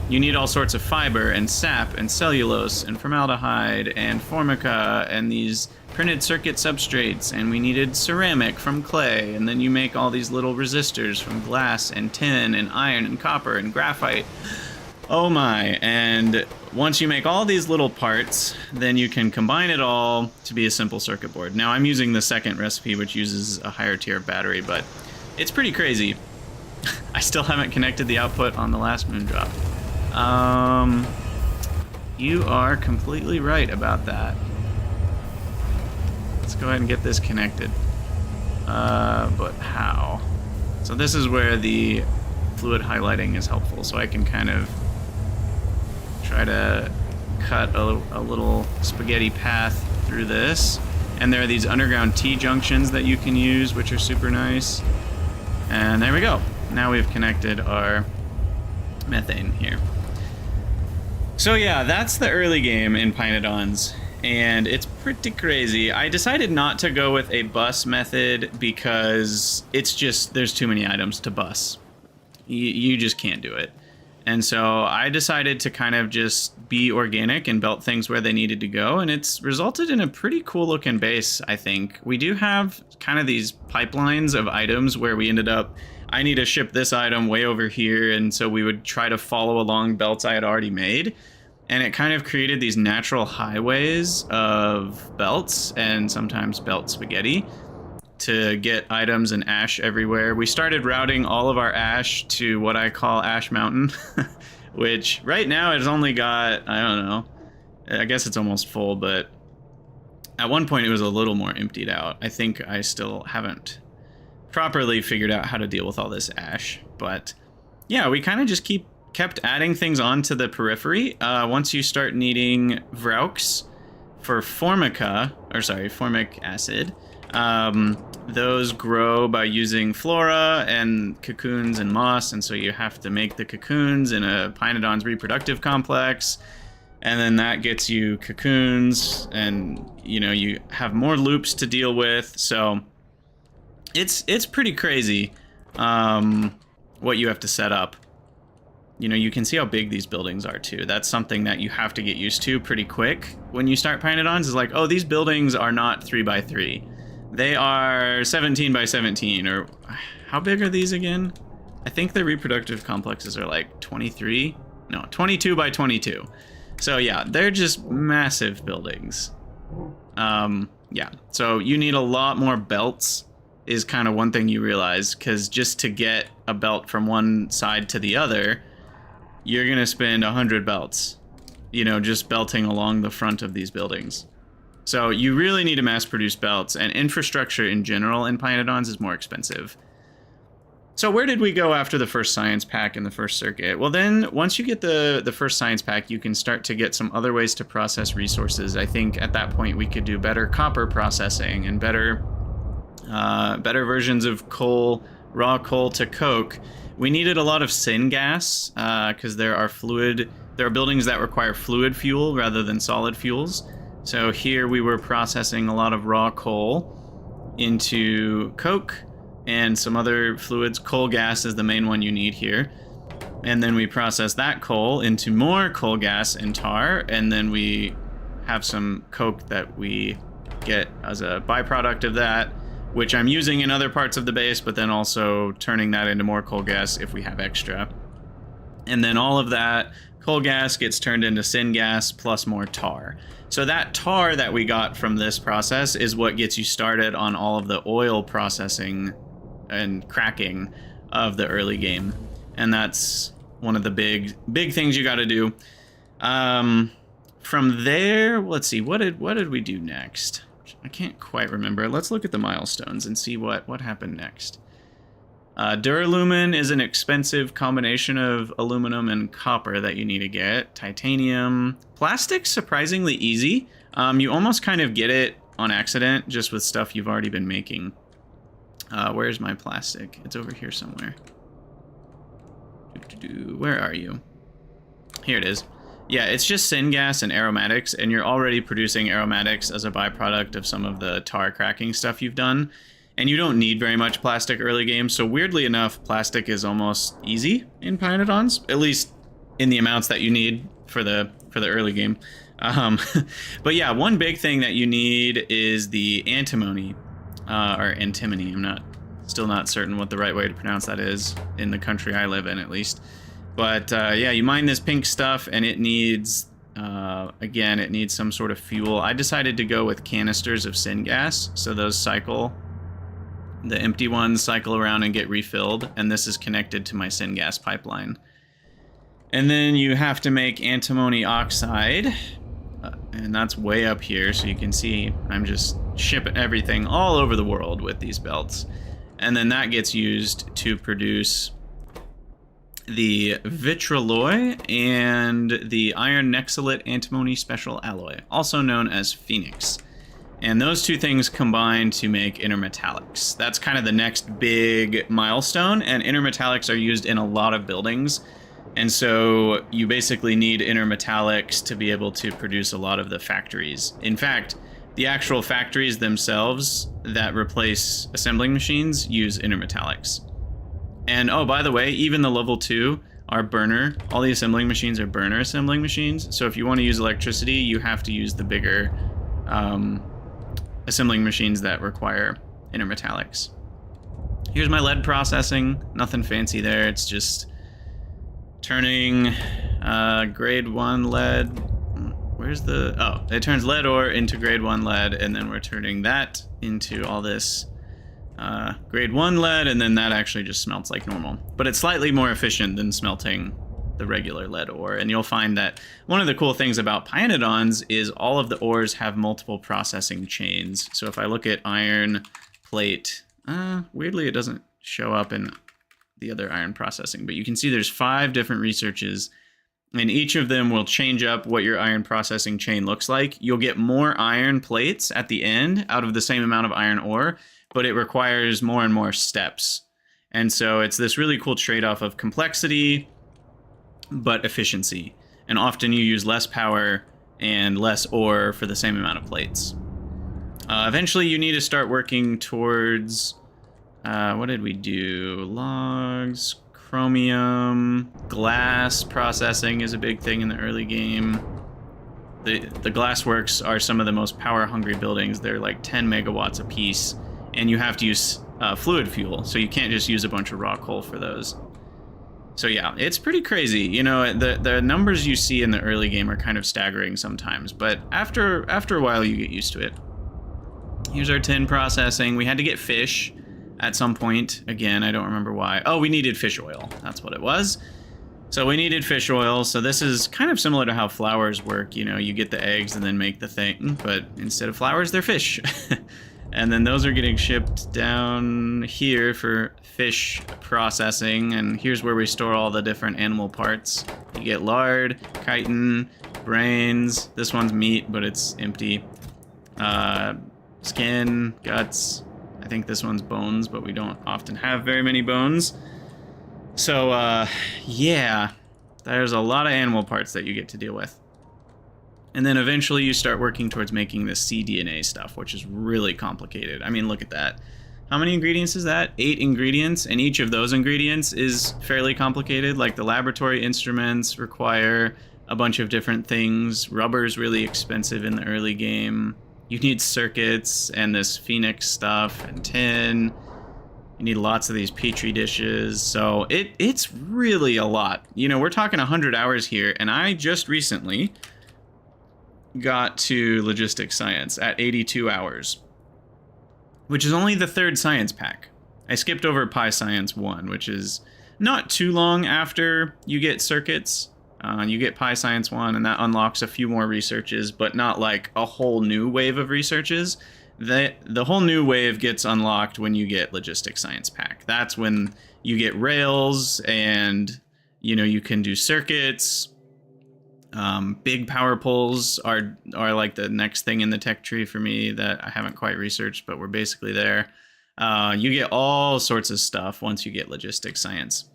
You need all sorts of fiber and sap and cellulose and formaldehyde and formica and these printed circuit substrates, and we needed ceramic from clay, and then you make all these little resistors from glass and tin and iron and copper and graphite. Oh my, and once you make all these little parts, then you can combine it all to be a simple circuit board. Now I'm using the second recipe, which uses a higher tier of battery, but it's pretty crazy. I still haven't connected the output on the last moondrop. You are completely right about that. Let's go ahead and get this connected. But how? So this is where the fluid highlighting is helpful, so I can kind of try to cut a little spaghetti path through this. And there are these underground T-junctions that you can use, which are super nice. And there we go. Now we've connected our methane here. So yeah, that's the early game in Pyanodons, and it's pretty crazy. I decided not to go with a bus method because it's just, there's too many items to bus. You just can't do it. And so I decided to kind of just be organic and belt things where they needed to go, and it's resulted in a pretty cool looking base, I think. We do have kind of these pipelines of items where we ended up, I need to ship this item way over here, and so we would try to follow along belts I had already made. And it kind of created these natural highways of belts and sometimes belt spaghetti to get items and ash everywhere. We started routing all of our ash to what I call Ash Mountain, which right now it's only got, I don't know, I guess it's almost full, but at one point it was a little more emptied out. I think I still haven't properly figured out how to deal with all this ash, but yeah, we kind of just kept adding things onto the periphery. Once you start needing Vraux for formic acid, those grow by using flora and cocoons and moss, and so you have to make the cocoons in a Pyanodon's reproductive complex, and then that gets you cocoons, and you know, you have more loops to deal with. So it's pretty crazy what you have to set up. You know, you can see how big these buildings are too. That's something that you have to get used to pretty quick when you start Pyanodons, is like, oh, these buildings are not 3x3. They are 17 by 17, or how big are these again? I think the reproductive complexes are like 23, no, 22 by 22. So yeah, they're just massive buildings. Yeah, so you need a lot more belts is kind of one thing you realize, because just to get a belt from one side to the other, you're gonna spend 100 belts, you know, just belting along the front of these buildings. So you really need to mass produce belts, and infrastructure in general in Pionodons is more expensive. So where did we go after the first science pack in the first circuit? Well, then once you get the first science pack, you can start to get some other ways to process resources. I think at that point we could do better copper processing and better versions of coal, raw coal to coke. We needed a lot of syngas because there are buildings that require fluid fuel rather than solid fuels. So here we were processing a lot of raw coal into coke and some other fluids. Coal gas is the main one you need here. And then we process that coal into more coal gas and tar, and then we have some coke that we get as a byproduct of that, which I'm using in other parts of the base, but then also turning that into more coal gas if we have extra. And then all of that coal gas gets turned into syngas plus more tar. So that tar that we got from this process is what gets you started on all of the oil processing and cracking of the early game. And that's one of the big things you got to do. From there, let's see, what did we do next? I can't quite remember. Let's look at the milestones and see what happened next. Duralumin is an expensive combination of aluminum and copper that you need to get. Titanium. Plastic's surprisingly easy. You almost kind of get it on accident just with stuff you've already been making. Where's my plastic? It's over here somewhere. Where are you? Here it is. Yeah, it's just syngas and aromatics, and you're already producing aromatics as a byproduct of some of the tar cracking stuff you've done. And you don't need very much plastic early game, so weirdly enough, plastic is almost easy in Pionodons, at least in the amounts that you need for the early game. But yeah, one big thing that you need is the antimony, or antimony. I'm still not certain what the right way to pronounce that is in the country I live in, at least. But yeah, you mine this pink stuff, and it needs, again, it needs some sort of fuel. I decided to go with canisters of syngas, so those cycle. The empty ones cycle around and get refilled, and this is connected to my syngas pipeline. And then you have to make antimony oxide, and that's way up here, so you can see I'm just shipping everything all over the world with these belts. And then that gets used to produce the vitrolloy and the iron nexolite antimony special alloy, also known as Phoenix. And those two things combine to make intermetallics. That's kind of the next big milestone, and intermetallics are used in a lot of buildings. And so you basically need intermetallics to be able to produce a lot of the factories. In fact, the actual factories themselves that replace assembling machines use intermetallics. And oh, by the way, even the level 2 are burner. All the assembling machines are burner assembling machines. So if you want to use electricity, you have to use the bigger assembling machines that require intermetallics. Here's my lead processing. Nothing fancy there. It's just turning grade 1 lead. Where's the... Oh, it turns lead ore into grade 1 lead, and then we're turning that into all this grade 1 lead, and then that actually just smelts like normal. But it's slightly more efficient than smelting the regular lead ore. And you'll find that one of the cool things about Pionodons is all of the ores have multiple processing chains. So if I look at iron plate, weirdly it doesn't show up in the other iron processing, but you can see there's 5 different researches, and each of them will change up what your iron processing chain looks like. You'll get more iron plates at the end out of the same amount of iron ore, but it requires more and more steps. And so it's this really cool trade-off of complexity but efficiency. And often you use less power and less ore for the same amount of plates. Eventually you need to start working towards, what did we do? Logs, chromium, glass processing is a big thing in the early game. The glassworks are some of the most power-hungry buildings. They're like 10 megawatts a piece, and you have to use fluid fuel, so you can't just use a bunch of raw coal for those. So yeah, it's pretty crazy. You know, the numbers you see in the early game are kind of staggering sometimes, but after a while you get used to it. Here's our tin processing. We had to get fish at some point. Again, I don't remember why. Oh, we needed fish oil. That's what it was. So we needed fish oil. So this is kind of similar to how flowers work. You know, you get the eggs and then make the thing, but instead of flowers, they're fish. And then those are getting shipped down here for fish processing. And here's where we store all the different animal parts. You get lard, chitin, brains. This one's meat, but it's empty. Skin, guts. I think this one's bones, but we don't often have very many bones. So, yeah, there's a lot of animal parts that you get to deal with. And then eventually you start working towards making this cDNA stuff, which is really complicated. I mean, look at that. How many ingredients is that? 8 ingredients, and each of those ingredients is fairly complicated. Like the laboratory instruments require a bunch of different things. Rubber's really expensive in the early game. You need circuits and this phoenix stuff and tin. You need lots of these petri dishes. So it's really a lot. You know, we're talking 100 hours here, and I just recently got to logistics science at 82 hours, which is only the 3rd science pack. I skipped over Pi Science 1, which is not too long after you get circuits. You get Pi Science 1, and that unlocks a few more researches, but not like a whole new wave of researches. The whole new wave gets unlocked when you get logistics science pack. That's when you get rails, and you know, you can do circuits. Big power poles are like the next thing in the tech tree for me that I haven't quite researched, but we're basically there. You get all sorts of stuff once you get logistics science.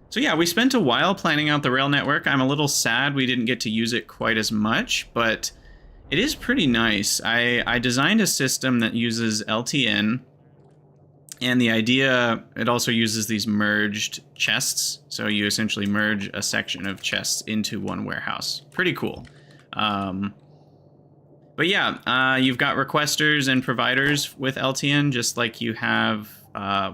So yeah, we spent a while planning out the rail network. I'm a little sad we didn't get to use it quite as much, but it is pretty nice. I designed a system that uses LTN, and the idea, it also uses these merged chests. So you essentially merge a section of chests into one warehouse. Pretty cool. But yeah, you've got requesters and providers with LTN, just like you have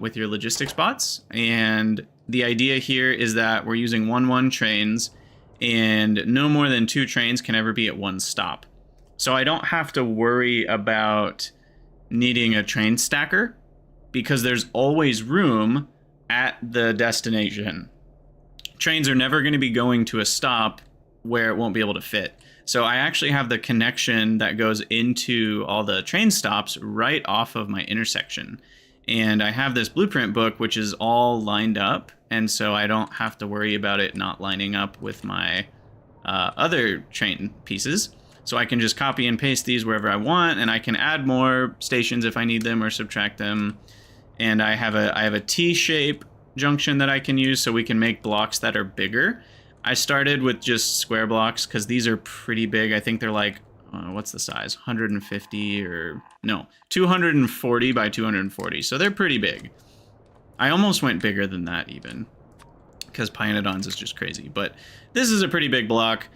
with your logistics bots. And the idea here is that we're using 1-1 trains, and no more than 2 trains can ever be at one stop. So I don't have to worry about needing a train stacker, because there's always room at the destination. Trains are never going to be going to a stop where it won't be able to fit. So I actually have the connection that goes into all the train stops right off of my intersection. And I have this blueprint book, which is all lined up. And so I don't have to worry about it not lining up with my other train pieces. So I can just copy and paste these wherever I want, and I can add more stations if I need them or subtract them. And I have a T-shape junction that I can use, so we can make blocks that are bigger. I started with just square blocks because these are pretty big. I think they're like, what's the size? 150 or no, 240 by 240. So they're pretty big. I almost went bigger than that even, because Pionodons is just crazy. But this is a pretty big block.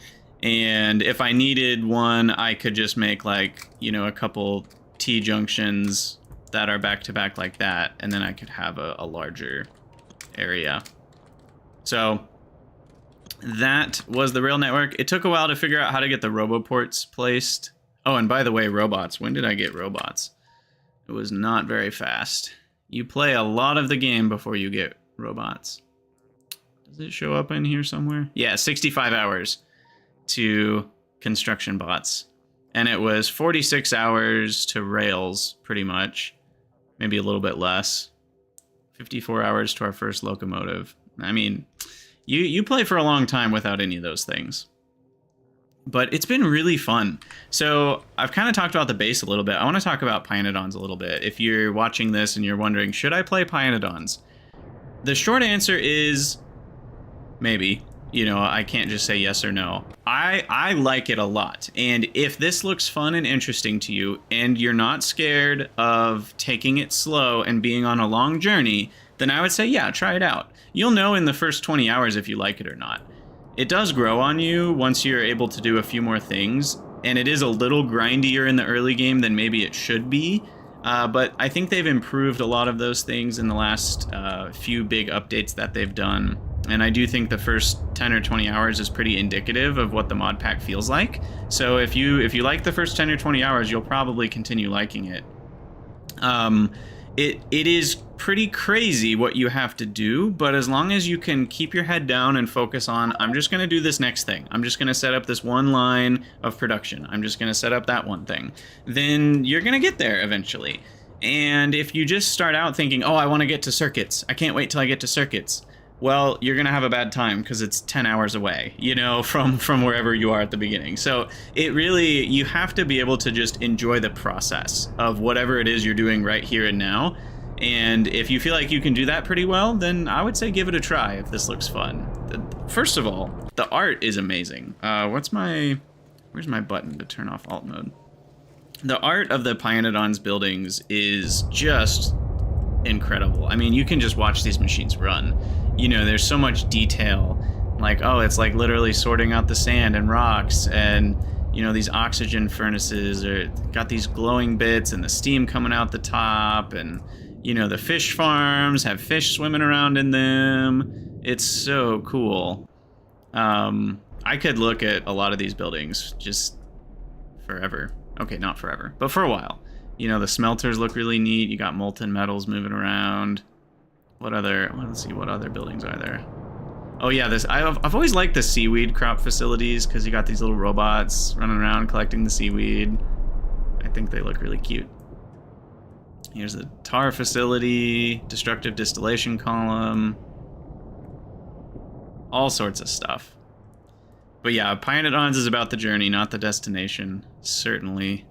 And if I needed one, I could just make like, you know, a couple T-junctions that are back to back like that, and then I could have a larger area. So that was the rail network. It took a while to figure out how to get the roboports placed. Oh, and by the way, robots. When did I get robots? It was not very fast. You play a lot of the game before you get robots. Does it show up in here somewhere? Yeah, 65 hours to construction bots. And it was 46 hours to rails, pretty much. Maybe a little bit less. 54 hours to our first locomotive. I mean, you play for a long time without any of those things. But it's been really fun. So I've kind of talked about the base a little bit. I want to talk about Pionodons a little bit. If you're watching this and you're wondering, should I play Pionodons? The short answer is maybe. You know, I can't just say yes or no. I like it a lot. And if this looks fun and interesting to you, and you're not scared of taking it slow and being on a long journey, then I would say, yeah, try it out. You'll know in the first 20 hours if you like it or not. It does grow on you once you're able to do a few more things, and it is a little grindier in the early game than maybe it should be. But I think they've improved a lot of those things in the last few big updates that they've done. And I do think the first 10 or 20 hours is pretty indicative of what the mod pack feels like. So if you like the first 10 or 20 hours, you'll probably continue liking it. It is pretty crazy what you have to do, but as long as you can keep your head down and focus on, I'm just going to do this next thing. I'm just going to set up this one line of production. I'm just going to set up that one thing. Then you're going to get there eventually. And if you just start out thinking, oh, I want to get to circuits, I can't wait till I get to circuits, well, you're going to have a bad time because it's 10 hours away, you know, from wherever you are at the beginning. So it really, you have to be able to just enjoy the process of whatever it is you're doing right here and now. And if you feel like you can do that pretty well, then I would say give it a try if this looks fun. First of all, the art is amazing. Where's my button to turn off alt mode? The art of the Pionodon's buildings is just incredible. I mean, you can just watch these machines run. You know, there's so much detail. Like, oh, it's like literally sorting out the sand and rocks, and you know, these oxygen furnaces are got these glowing bits and the steam coming out the top, and you know, the fish farms have fish swimming around in them. It's so cool. I could look at a lot of these buildings just forever. Okay, not forever, but for a while. You know, the smelters look really neat. You got molten metals moving around. Let's see, what other buildings are there? Oh yeah, I've always liked the seaweed crop facilities because you got these little robots running around collecting the seaweed. I think they look really cute. Here's the tar facility, destructive distillation column. All sorts of stuff. But yeah, Pionodons is about the journey, not the destination. Certainly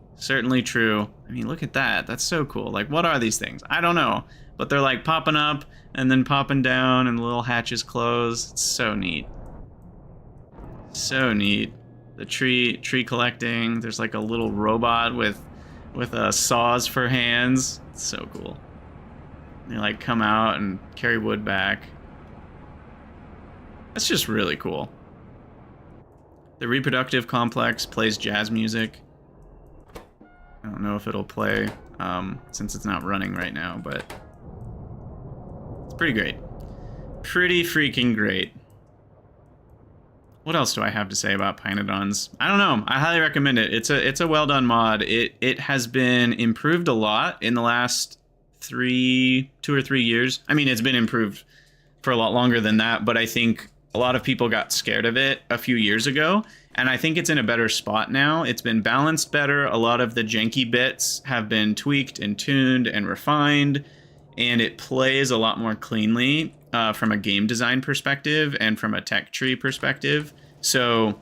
true. I mean, look at that. That's so cool. Like, what are these things? I don't know. But they're like popping up and then popping down and the little hatches close. It's so neat. So neat. The tree collecting. There's like a little robot with saws for hands. It's so cool. They like come out and carry wood back. That's just really cool. The reproductive complex plays jazz music. I don't know if it'll play since it's not running right now, but it's pretty great. Pretty freaking great. What else do I have to say about Pionodons? I don't know. I highly recommend it. It's a well done mod. It has been improved a lot in the last 2 or 3 years. I mean, it's been improved for a lot longer than that, but I think a lot of people got scared of it a few years ago, and I think it's in a better spot now. It's been balanced better. A lot of the janky bits have been tweaked and tuned and refined, and it plays a lot more cleanly from a game design perspective and from a tech tree perspective. So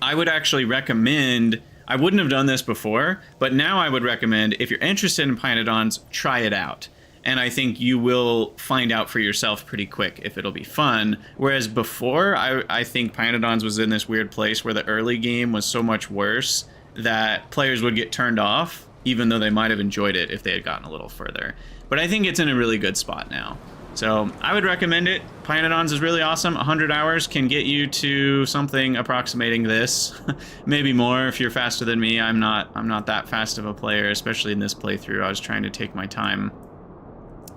I would actually recommend, I wouldn't have done this before, but now I would recommend, if you're interested in Pionodons, try it out. And I think you will find out for yourself pretty quick if it'll be fun. Whereas before, I think Pionodons was in this weird place where the early game was so much worse that players would get turned off, even though they might have enjoyed it if they had gotten a little further. But I think it's in a really good spot now. So I would recommend it. Pionodons is really awesome. 100 hours can get you to something approximating this. Maybe more if you're faster than me. I'm not that fast of a player, especially in this playthrough. I was trying to take my time.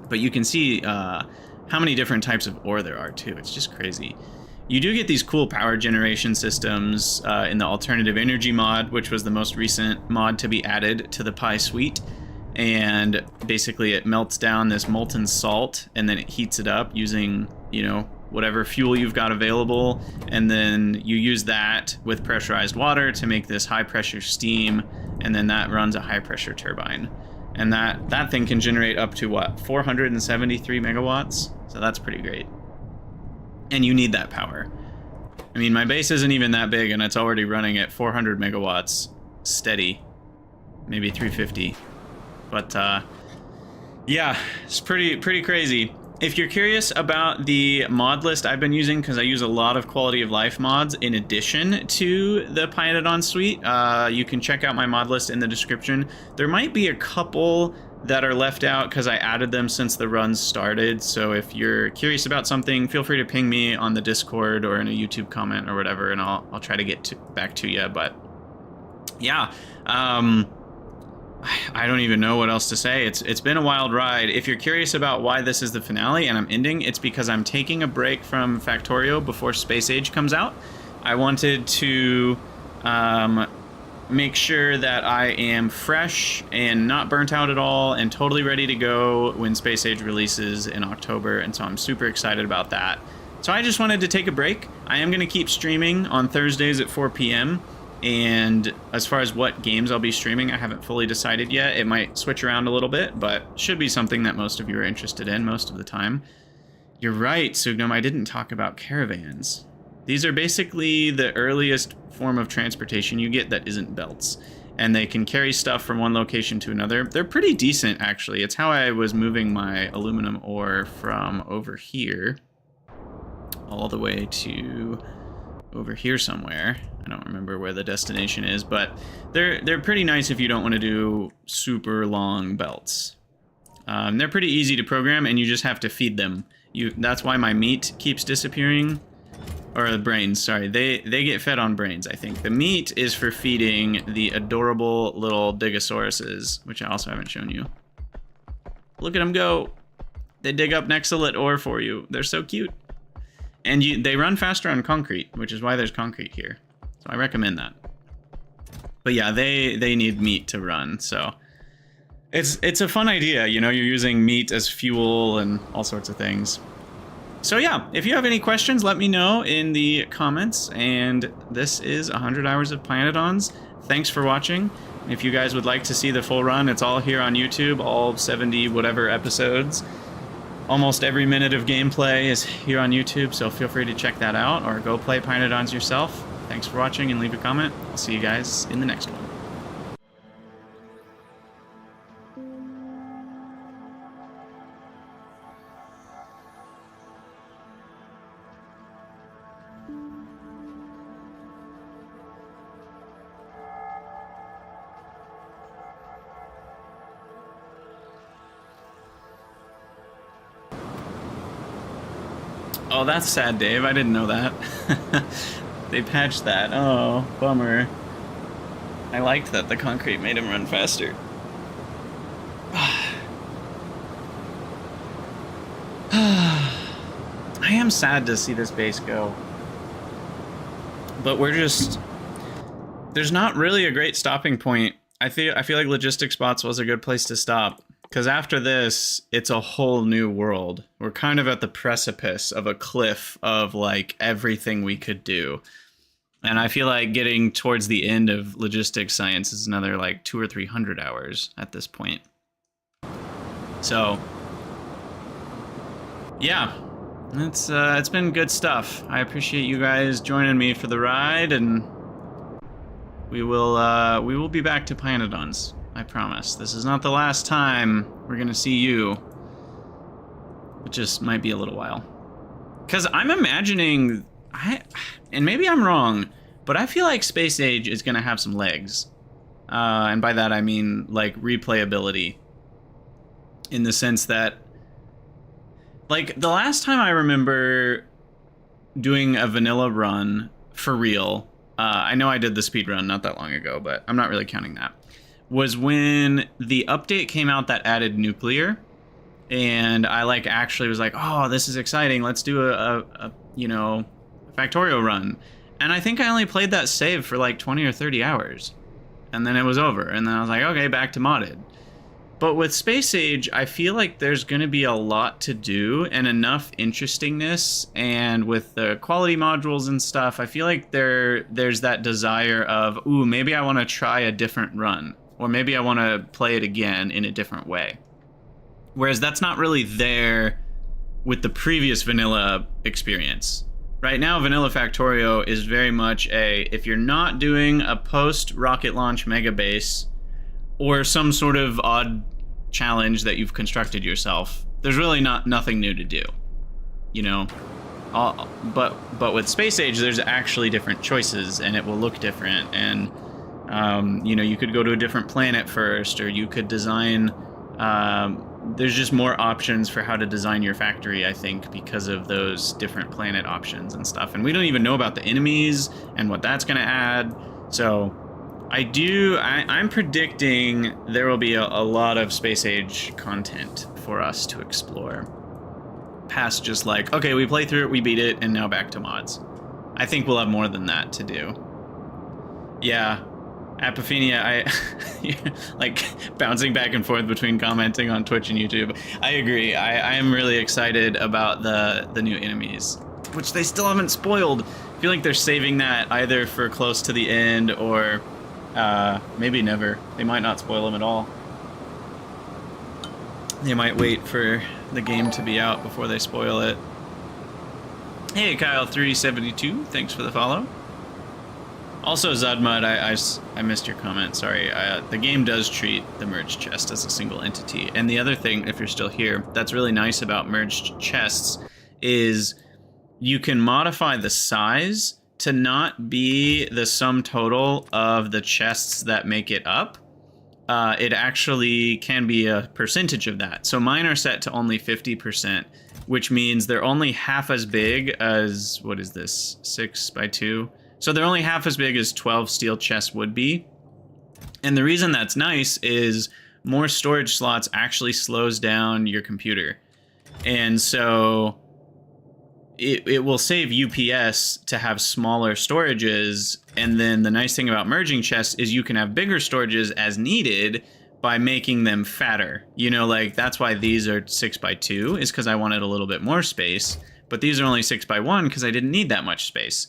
But you can see how many different types of ore there are, too. It's just crazy. You do get these cool power generation systems in the alternative energy mod, which was the most recent mod to be added to the Pi suite. And basically it melts down this molten salt and then it heats it up using, you know, whatever fuel you've got available. And then you use that with pressurized water to make this high pressure steam. And then that runs a high pressure turbine. And that thing can generate up to, what, 473 megawatts? So that's pretty great. And you need that power. I mean, my base isn't even that big, and it's already running at 400 megawatts steady. Maybe 350. But, yeah, it's pretty crazy. If you're curious about the mod list I've been using, because I use a lot of quality of life mods in addition to the Pionodon suite, you can check out my mod list in the description. There might be a couple that are left out because I added them since the run started. So if you're curious about something, feel free to ping me on the Discord or in a YouTube comment or whatever, and I'll try to get back to you. But yeah, I don't even know what else to say. It's been a wild ride. If you're curious about why this is the finale and I'm ending, it's because I'm taking a break from Factorio before Space Age comes out. I wanted to make sure that I am fresh and not burnt out at all and totally ready to go when Space Age releases in October, and so I'm super excited about that. So I just wanted to take a break. I am going to keep streaming on Thursdays at 4 p.m. And as far as what games I'll be streaming, I haven't fully decided yet. It might switch around a little bit, but should be something that most of you are interested in most of the time. You're right, Sugnum, I didn't talk about caravans. These are basically the earliest form of transportation you get that isn't belts. And they can carry stuff from one location to another. They're pretty decent, actually. It's how I was moving my aluminum ore from over here all the way to over here somewhere. I don't remember where the destination is, but they're pretty nice if you don't want to do super long belts. They're pretty easy to program, and you just have to feed them. That's why my meat keeps disappearing. Or the brains, sorry. They get fed on brains, I think. The meat is for feeding the adorable little Digosauruses, which I also haven't shown you. Look at them go. They dig up Nexalit ore for you. They're so cute. And they run faster on concrete, which is why there's concrete here. So I recommend that. But yeah, they need meat to run, so it's a fun idea, you know, you're using meat as fuel and all sorts of things. So yeah, if you have any questions, let me know in the comments. And this is 100 Hours of Pyanodons. Thanks for watching. If you guys would like to see the full run, it's all here on YouTube, all 70 whatever episodes. Almost every minute of gameplay is here on YouTube, so feel free to check that out or go play Pyanodons yourself. Thanks for watching and leave a comment. I'll see you guys in the next one. Oh, that's sad, Dave. I didn't know that. They patched that. Oh, bummer. I liked that the concrete made him run faster. I am sad to see this base go. But there's not really a great stopping point. I feel like Logistic Spots was a good place to stop. Because after this, it's a whole new world. We're kind of at the precipice of a cliff of, like, everything we could do. And I feel like getting towards the end of Logistics Science is another, like, 200 or 300 hours at this point. So, yeah. It's been good stuff. I appreciate you guys joining me for the ride, and we will be back to Pyanodons. I promise. This is not the last time we're gonna see you. It just might be a little while. Because I'm imagining, and maybe I'm wrong, but I feel like Space Age is gonna have some legs. And by that I mean, like, replayability. In the sense that, like, the last time I remember doing a vanilla run for real, I know I did the speed run not that long ago, but I'm not really counting that, was when the update came out that added nuclear, and I, like, actually was like, oh, this is exciting, let's do a you know, Factorio run. And I think I only played that save for like 20 or 30 hours, and then it was over, and then I was like, okay, back to modded. But with Space Age, I feel like there's gonna be a lot to do and enough interestingness, and with the quality modules and stuff, I feel like there's that desire of, ooh, maybe I want to try a different run. Or maybe I want to play it again in a different way. Whereas that's not really there with the previous vanilla experience. Right now, Vanilla Factorio is very much if you're not doing a post-rocket launch mega base or some sort of odd challenge that you've constructed yourself, there's really nothing new to do. You know? But with Space Age, there's actually different choices, and it will look different, and you know, you could go to a different planet first, or you could design, there's just more options for how to design your factory, I think, because of those different planet options and stuff. And we don't even know about the enemies and what that's going to add. So I'm predicting there will be a lot of space age content for us to explore. Past just like, okay, we play through it, we beat it, and now back to mods. I think we'll have more than that to do. Yeah. Apophenia, like bouncing back and forth between commenting on Twitch and YouTube. I agree. I am really excited about the new enemies, which they still haven't spoiled. I feel like they're saving that either for close to the end or maybe never. They might not spoil them at all. They might wait for the game to be out before they spoil it. Hey, Kyle372, thanks for the follow. Also, Zudmud, I missed your comment, sorry. The game does treat the merged chest as a single entity. And the other thing, if you're still here, that's really nice about merged chests is you can modify the size to not be the sum total of the chests that make it up. It actually can be a percentage of that. So mine are set to only 50%, which means they're only half as big as, what is this, 6 by 2? So they're only half as big as 12 steel chests would be. And the reason that's nice is more storage slots actually slows down your computer. And so it will save UPS to have smaller storages. And then the nice thing about merging chests is you can have bigger storages as needed by making them fatter. You know, like that's why these are 6 by 2 is because I wanted a little bit more space. But these are only 6 by 1 because I didn't need that much space.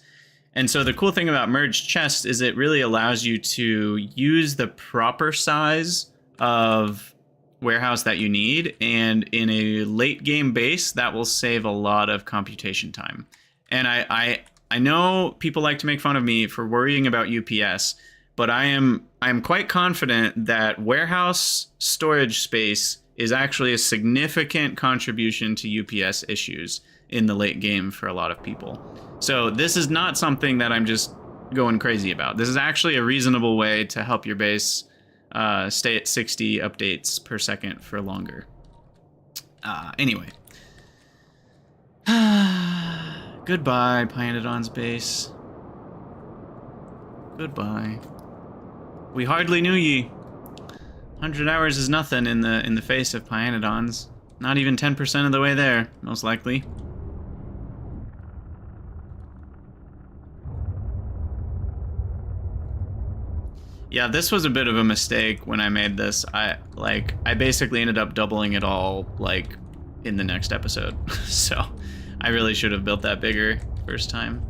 And so the cool thing about merged chests is it really allows you to use the proper size of warehouse that you need. And in a late game base, that will save a lot of computation time. And I know people like to make fun of me for worrying about UPS, but I'm quite confident that warehouse storage space is actually a significant contribution to UPS issues in the late game for a lot of people. So this is not something that I'm just going crazy about. This is actually a reasonable way to help your base stay at 60 updates per second for longer. Anyway. Goodbye, Pyanodon's base. Goodbye. We hardly knew ye. 100 hours is nothing in the face of Pyanodons. Not even 10% of the way there, most likely. Yeah, this was a bit of a mistake when I made this. I basically ended up doubling it all, like, in the next episode. So, I really should have built that bigger first time.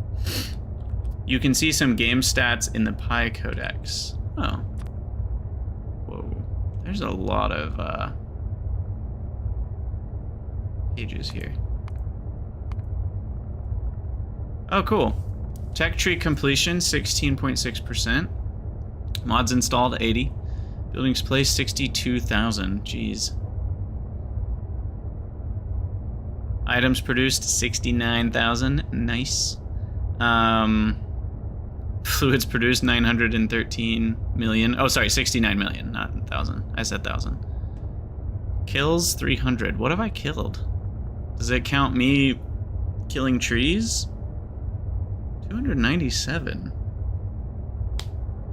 You can see some game stats in the Pi Codex. Oh. Whoa. There's a lot of, pages here. Oh, cool. Tech tree completion, 16.6%. Mods installed, 80. Buildings placed, 62,000. Jeez. Items produced, 69,000. Nice. Fluids produced, 913 million. Oh, sorry, 69 million, not 1,000. I said 1,000. Kills, 300. What have I killed? Does it count me killing trees? 297.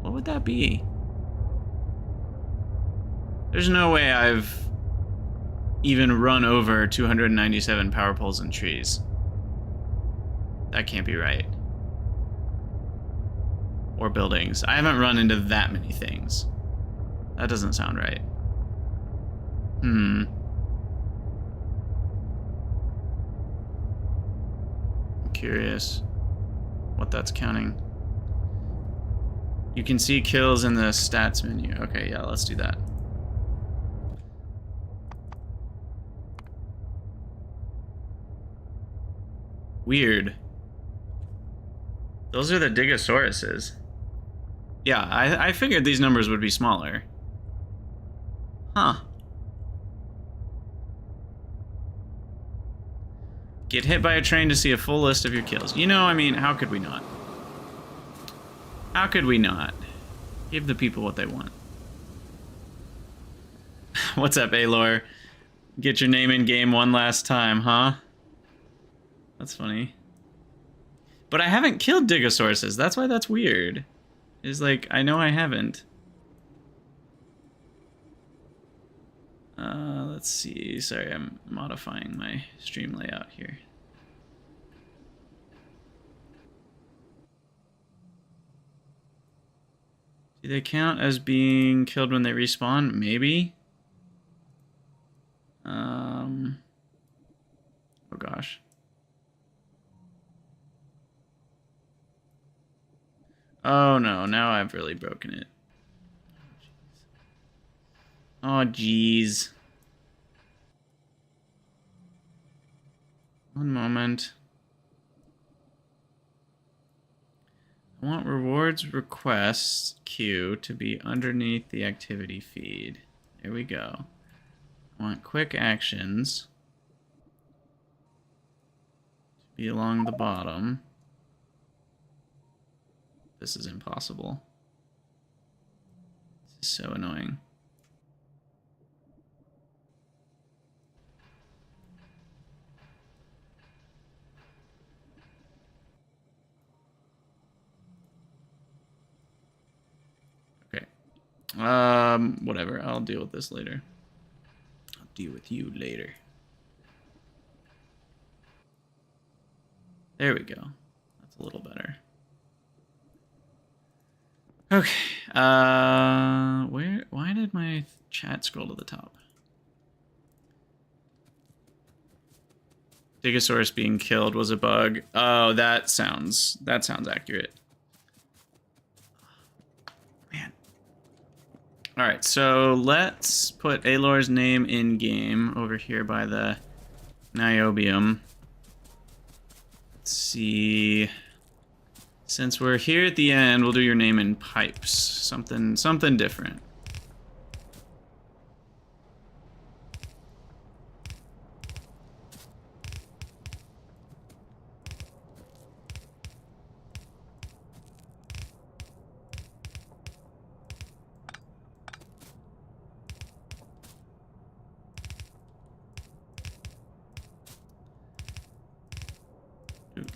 What would that be? There's no way I've even run over 297 power poles and trees. That can't be right. Or buildings. I haven't run into that many things. That doesn't sound right. I'm curious what that's counting. You can see kills in the stats menu. Okay, yeah, let's do that. Weird. Those are the Digosauruses. Yeah, I figured these numbers would be smaller. Huh. Get hit by a train to see a full list of your kills. You know, I mean, how could we not? How could we not? Give the people what they want. What's up, Alor? Get your name in game one last time, huh? That's funny. But I haven't killed Digosauruses. That's why that's weird. Is like, I know I haven't. Let's see. Sorry, I'm modifying my stream layout here. Do they count as being killed when they respawn? Maybe. Oh gosh. Oh no, now I've really broken it. Oh jeez. One moment. I want rewards requests queue to be underneath the activity feed. There we go. I want quick actions to be along the bottom. This is impossible. This is so annoying. Okay. Whatever. I'll deal with this later. I'll deal with you later. There we go. That's a little better. Okay. Why did my chat scroll to the top? Stegosaurus being killed was a bug. Oh, that sounds accurate. Man. All right, so let's put Alor's name in game over here by the niobium. Let's see. Since we're here at the end, we'll do your name in pipes. Something different.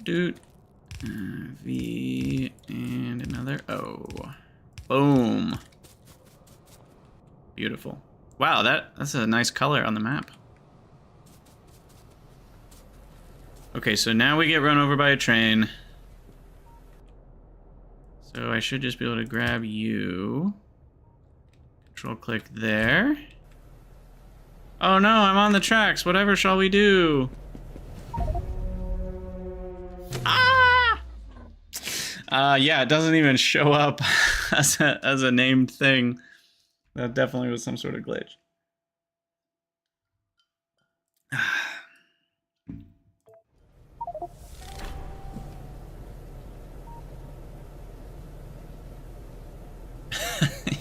Doot. V and another O. Boom. Beautiful. Wow, that's a nice color on the map. Okay, so now we get run over by a train. So I should just be able to grab you. Control click there. Oh no, I'm on the tracks. Whatever shall we do? Yeah, it doesn't even show up as a named thing. That definitely was some sort of glitch.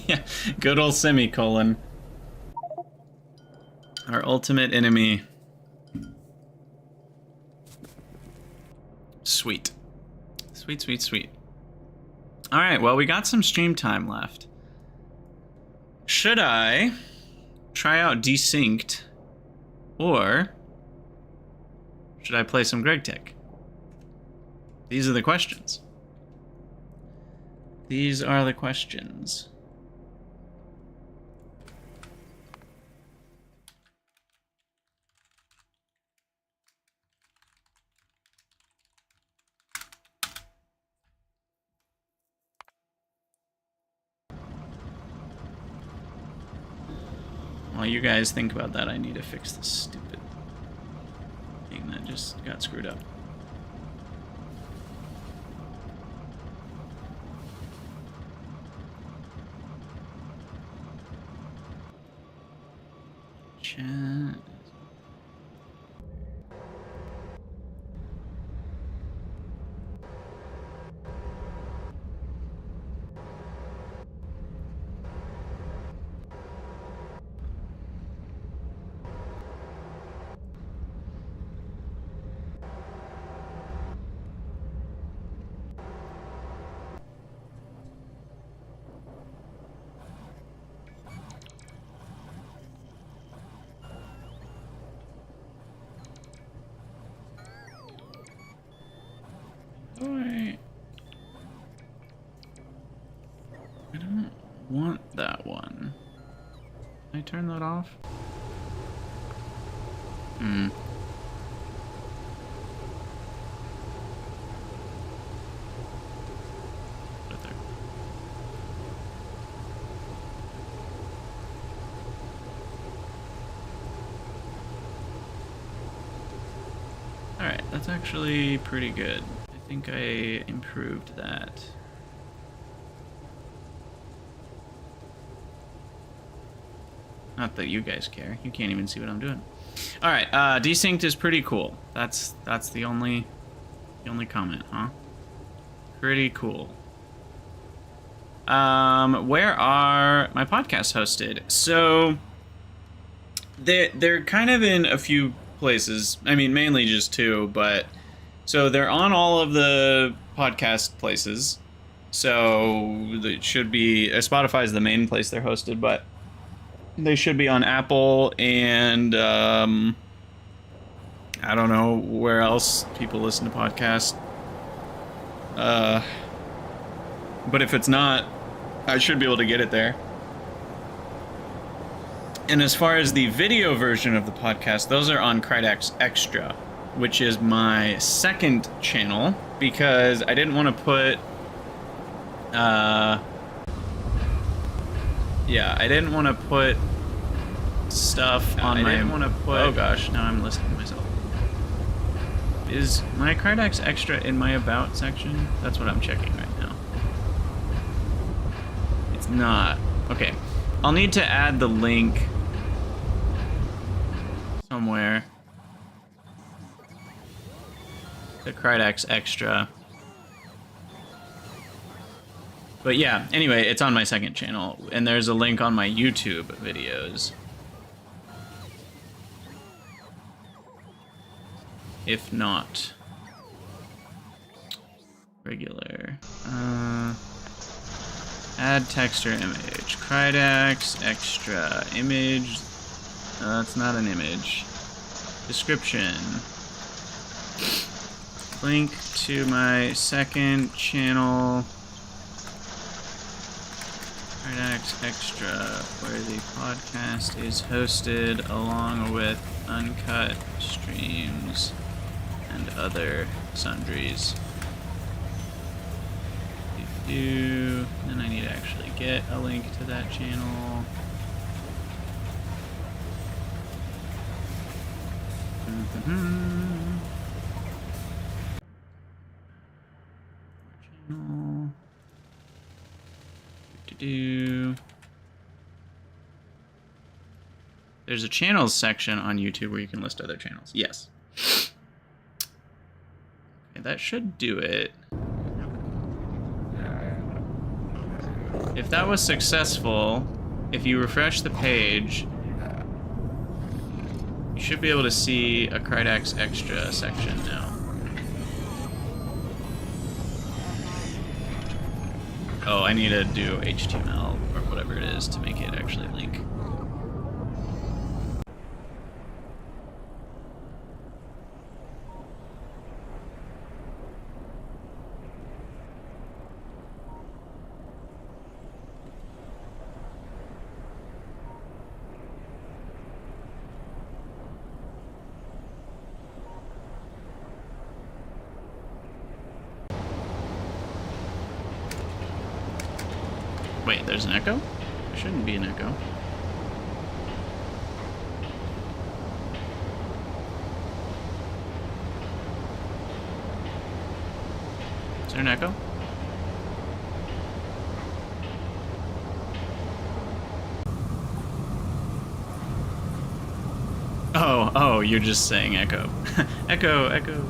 Yeah, good old semicolon. Our ultimate enemy. Sweet. Sweet, sweet, sweet. All right, well, we got some stream time left. Should I try out Desynced, or should I play some Greg Tech? These are the questions. These are the questions. While you guys think about that, I need to fix this stupid thing that just got screwed up. Chat. I don't want that one. Can I turn that off? Hmm. Right there. Alright, that's actually pretty good. I think I improved that. Not that you guys care. You can't even see what I'm doing. All right, desynced is pretty cool. That's the only comment, huh? Pretty cool. Where are my podcasts hosted? So they're kind of in a few places. I mean, mainly just two, but so they're on all of the podcast places. So it should be Spotify is the main place they're hosted, but they should be on Apple and I don't know where else people listen to podcasts. But if it's not, I should be able to get it there. And as far as the video version of the podcast, those are on Krydax Extra, which is my second channel, because I didn't want to put yeah, I didn't want to put stuff on my... I didn't want to put... Oh gosh, now I'm listening to myself. Is my Krydax Extra in my About section? That's what I'm checking right now. It's not. Okay. I'll need to add the link somewhere. The Krydax Extra. But yeah, anyway, it's on my second channel, and there's a link on my YouTube videos. If not, regular. Add text or image. Krydax Extra image. That's not an image. Description. Link to my second channel. Krydax Extra, where the podcast is hosted along with uncut streams and other sundries. Then I need to actually get a link to that channel. Channel. There's a channels section on YouTube where you can list other channels. Yes. Okay, that should do it. If that was successful, if you refresh the page, you should be able to see a Krydax Extra section now. Oh, I need to do HTML or whatever it is to make it actually link. Wait, there's an echo? There shouldn't be an echo. Is there an echo? Oh, you're just saying echo. Echo, echo.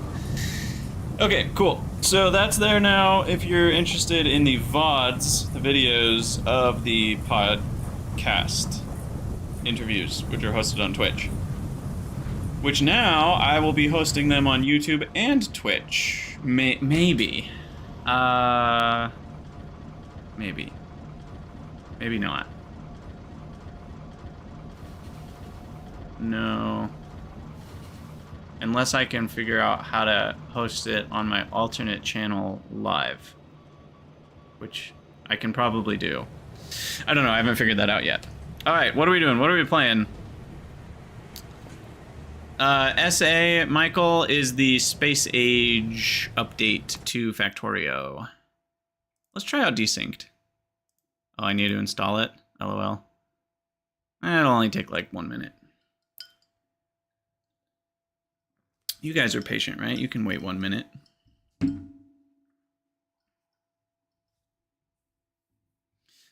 Okay, cool. So that's there now if you're interested in the VODs, the videos of the podcast interviews, which are hosted on Twitch. Which now I will be hosting them on YouTube and Twitch. Maybe. Maybe. Maybe not. No. Unless I can figure out how to host it on my alternate channel live. Which I can probably do. I don't know. I haven't figured that out yet. All right, what are we doing? What are we playing? SA, Michael, is the Space Age update to Factorio. Let's try out Desynced. Oh, I need to install it? LOL. It'll only take like 1 minute. You guys are patient, right? You can wait 1 minute.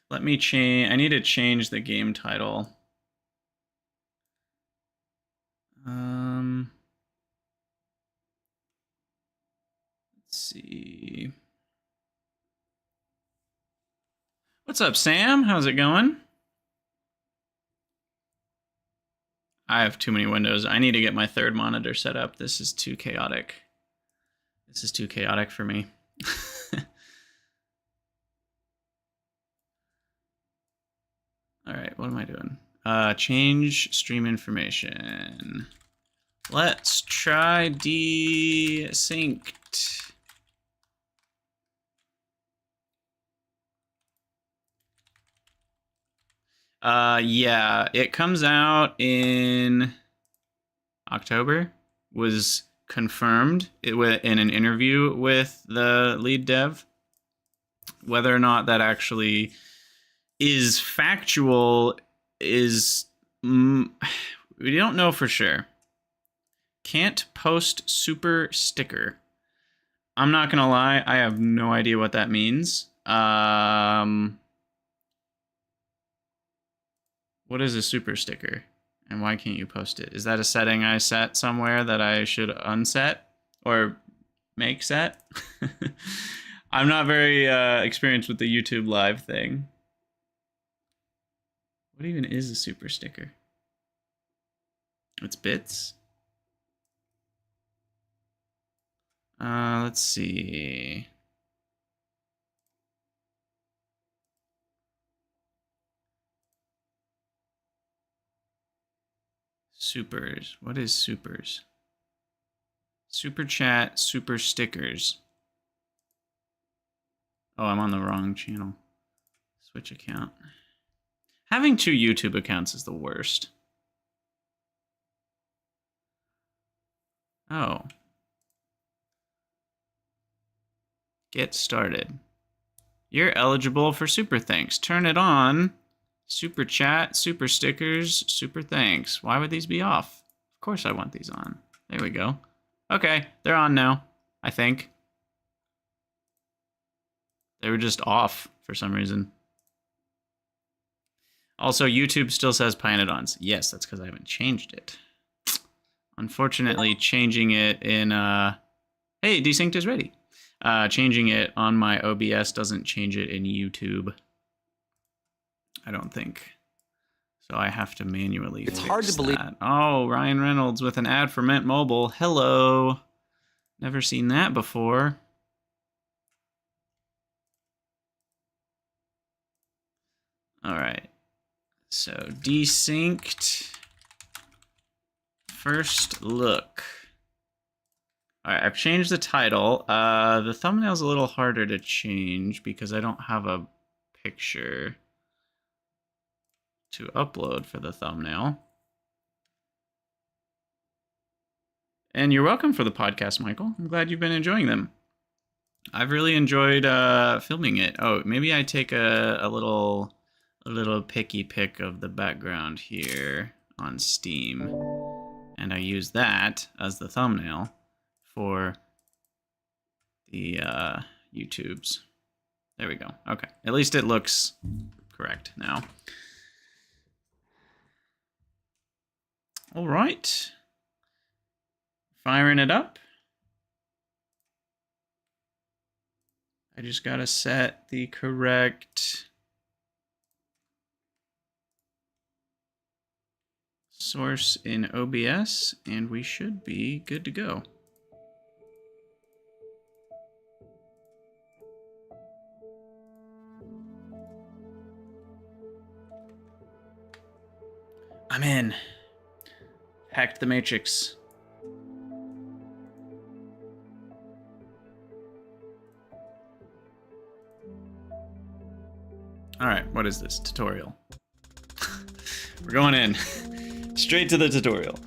Let me change. I need to change the game title. Let's see. What's up, Sam? How's it going? I have too many windows. I need to get my third monitor set up. This is too chaotic. This is too chaotic for me. All right, what am I doing? Change stream information. Let's try Desynced. Yeah, it comes out in October. Was confirmed in an interview with the lead dev. Whether or not that actually is factual is we don't know for sure. Can't post super sticker. I'm not gonna lie, I have no idea what that means. What is a super sticker? And why can't you post it? Is that a setting I set somewhere that I should unset? Or make set? I'm not very experienced with the YouTube live thing. What even is a super sticker? It's bits? Let's see. Supers. What is supers? Super chat, super stickers. Oh, I'm on the wrong channel. Switch account. Having 2 YouTube accounts is the worst. Oh. Get started. You're eligible for super thanks. Turn it on. Super chat, super stickers, super thanks. Why would these be off? Of course I want these on. There we go. Okay, they're on now, I think. They were just off for some reason. Also, YouTube still says Pyanodons. Yes, that's because I haven't changed it. Unfortunately, changing it in... Hey, Desynced is ready. Changing it on my OBS doesn't change it in YouTube. I don't think. So I have to manually fix hard to believe. that. Oh, Ryan Reynolds with an ad for Mint Mobile. Hello. Never seen that before. All right. So Desynced First Look. All right, I've changed the title. The thumbnail's a little harder to change because I don't have a picture to upload for the thumbnail. And you're welcome for the podcast, Michael. I'm glad you've been enjoying them. I've really enjoyed filming it. Oh, maybe I take a little picky pick of the background here on Steam, and I use that as the thumbnail for the YouTubes. There we go. Okay, at least it looks correct now. All right, firing it up. I just gotta set the correct source in OBS, and we should be good to go. I'm in. Hacked the Matrix. Alright, what is this? Tutorial. We're going in. Straight to the tutorial.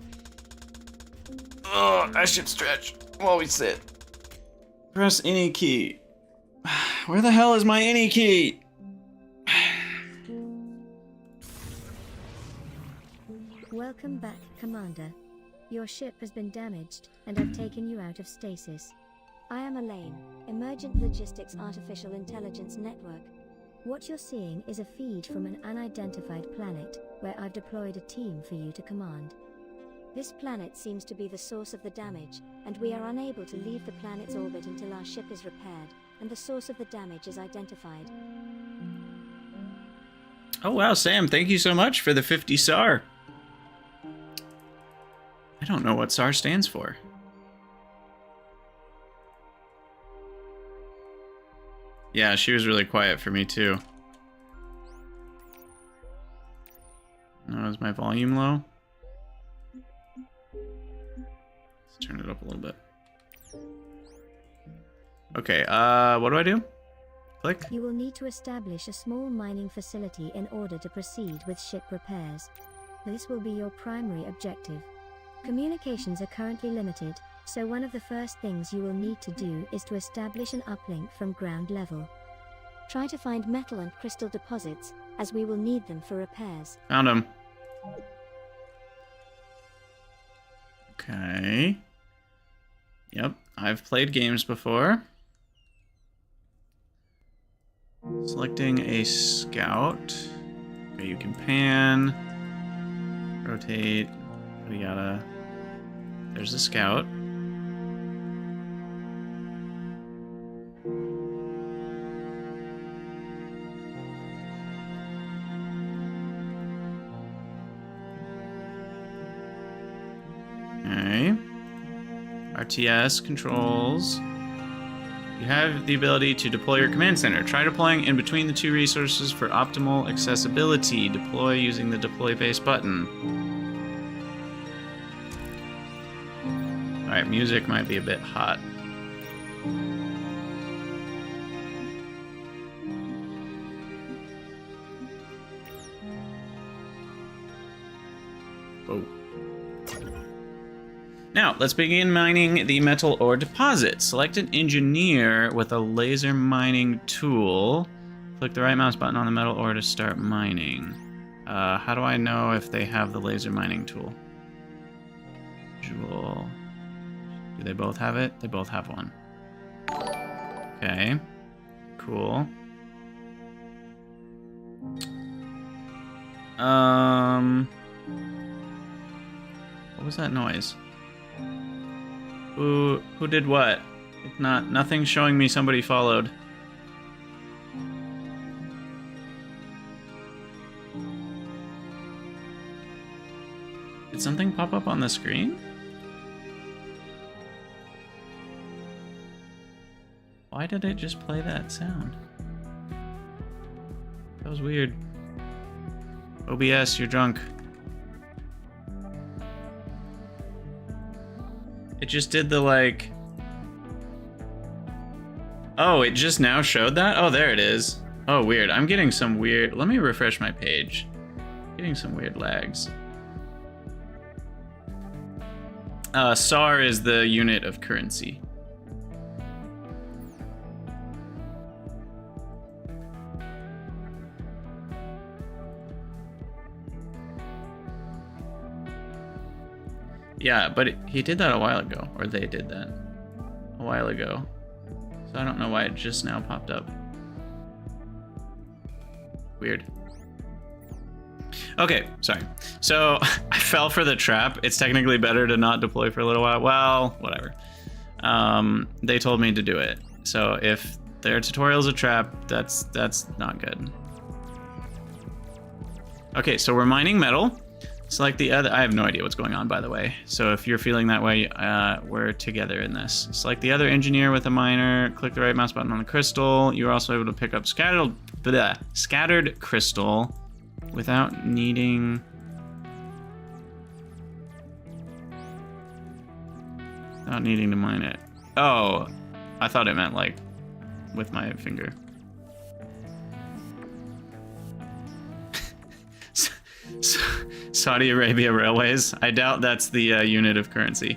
Oh, I should stretch while we sit. Press any key. Where the hell is my any key? Welcome back, Commander. Your ship has been damaged, and I've taken you out of stasis. I am Elaine, Emergent Logistics Artificial Intelligence Network. What you're seeing is a feed from an unidentified planet, where I've deployed a team for you to command. This planet seems to be the source of the damage, and we are unable to leave the planet's orbit until our ship is repaired, and the source of the damage is identified. Oh wow, Sam, thank you so much for the 50 SAR. I don't know what SAR stands for. Yeah, she was really quiet for me too. Oh, is my volume low? Let's turn it up a little bit. Okay, what do I do? Click? You will need to establish a small mining facility in order to proceed with ship repairs. This will be your primary objective. Communications are currently limited, so one of the first things you will need to do is to establish an uplink from ground level. Try to find metal and crystal deposits, as we will need them for repairs. Found him. Okay. Yep, I've played games before. Selecting a scout. Okay, you can pan, rotate, yada yada. There's a scout. Okay. RTS controls. You have the ability to deploy your command center. Try deploying in between the two resources for optimal accessibility. Deploy using the deploy base button. Alright, music might be a bit hot. Oh. Now, let's begin mining the metal ore deposit. Select an engineer with a laser mining tool. Click the right mouse button on the metal ore to start mining. How do I know if they have the laser mining tool? Visual. Do they both have it? They both have one. Okay. Cool. What was that noise? Who did what? Nothing showing me somebody followed. Did something pop up on the screen? Why did it just play that sound? That was weird. OBS, you're drunk. It just did the like... Oh, it just now showed that? Oh, there it is. Oh, weird. I'm getting some weird... Let me refresh my page. Getting some weird lags. SAR is the unit of currency. Yeah, but he did that a while ago, or they did that a while ago. So I don't know why it just now popped up. Weird. Okay, sorry. So I fell for the trap. It's technically better to not deploy for a little while. Well, whatever. They told me to do it. So if their tutorial's a trap, that's not good. Okay, so we're mining metal. Select the other... I have no idea what's going on, by the way. So if you're feeling that way, we're together in this. Select the other engineer with a miner. Click the right mouse button on the crystal. You're also able to pick up scattered crystal without needing... Without needing to mine it. Oh, I thought it meant like with my finger. Saudi Arabia Railways. I doubt that's the unit of currency.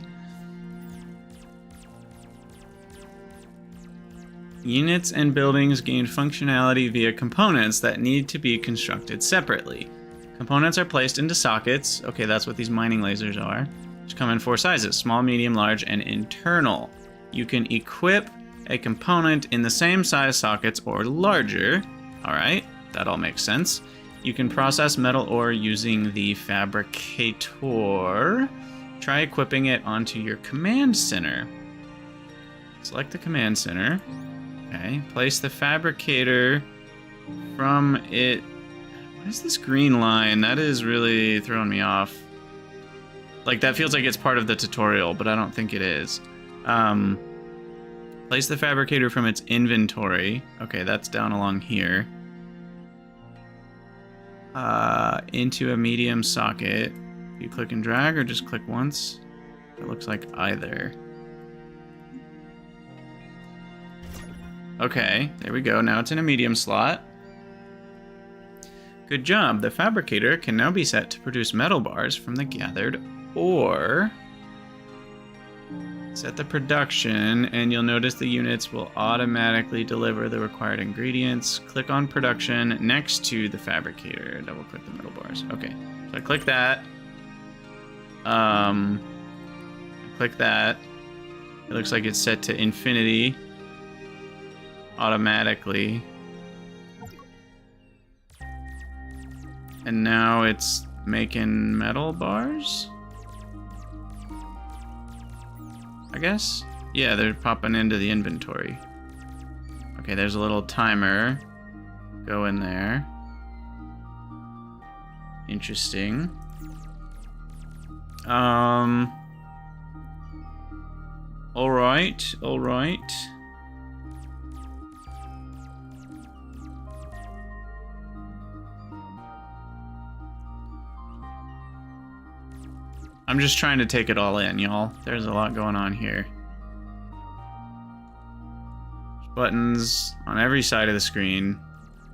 Units and buildings gain functionality via components that need to be constructed separately. Components are placed into sockets. Okay, that's what these mining lasers are. Which come in 4 sizes: small, medium, large, and internal. You can equip a component in the same size sockets or larger. All right, that all makes sense. You can process metal ore using the fabricator. Try equipping it onto your command center. Select the command center. Okay, place the fabricator from it. What is this green line? That is really throwing me off. Like, that feels like it's part of the tutorial, but I don't think it is. Place the fabricator from its inventory. Okay, that's down along here. Into a medium socket. You click and drag or just click once? It looks like either. Okay, there we go. Now it's in a medium slot. Good job. The fabricator can now be set to produce metal bars from the gathered ore. Set the production, and you'll notice the units will automatically deliver the required ingredients. Click on production next to the fabricator. Double click the metal bars. Okay, so I click that. Click that. It looks like it's set to infinity automatically. And now it's making metal bars? I guess? Yeah, they're popping into the inventory. Okay, there's a little timer. Go in there. Interesting. Alright, alright. I'm just trying to take it all in, y'all. There's a lot going on here. There's buttons on every side of the screen.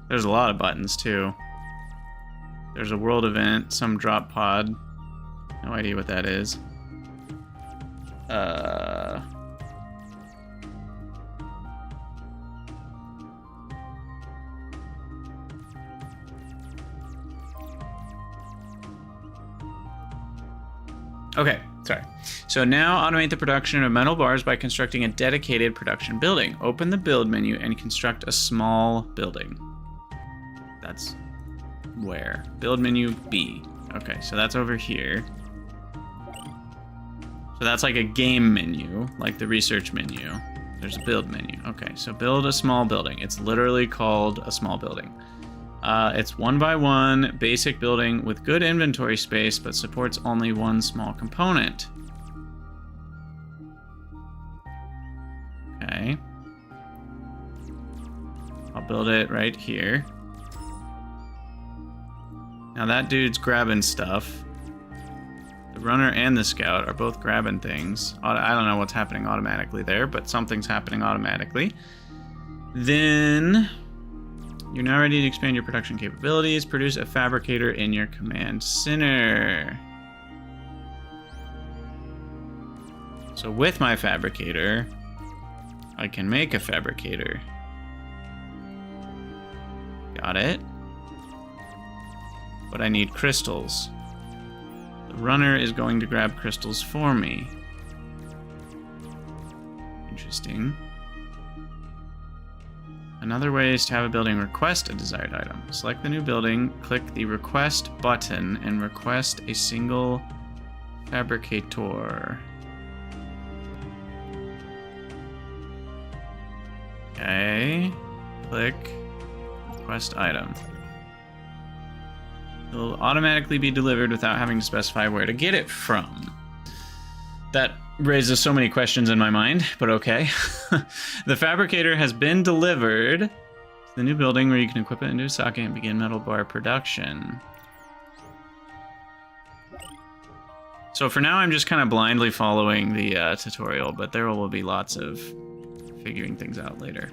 There's a lot of buttons, too. There's a world event, some drop pod. No idea what that is. Okay, sorry. So now automate the production of metal bars by constructing a dedicated production building. Open the build menu and construct a small building. That's where? Build menu B. Okay, so that's over here. So that's like a game menu, like the research menu. There's a build menu. Okay, so build a small building. It's literally called a small building. It's 1x1 basic building with good inventory space, but supports only one small component. Okay. I'll build it right here. Now that dude's grabbing stuff. The runner and the scout are both grabbing things. I don't know what's happening automatically there, but something's happening automatically. Then you're now ready to expand your production capabilities. Produce a fabricator in your command center. So with my fabricator, I can make a fabricator. Got it. But I need crystals. The runner is going to grab crystals for me. Interesting. Another way is to have a building request a desired item. Select the new building, click the request button, and request a single fabricator. Okay, click request item. It will automatically be delivered without having to specify where to get it from. That raises so many questions in my mind, but okay. The fabricator has been delivered to the new building where you can equip it into a socket and begin metal bar production. So for now, I'm just kind of blindly following the tutorial, but there will be lots of figuring things out later.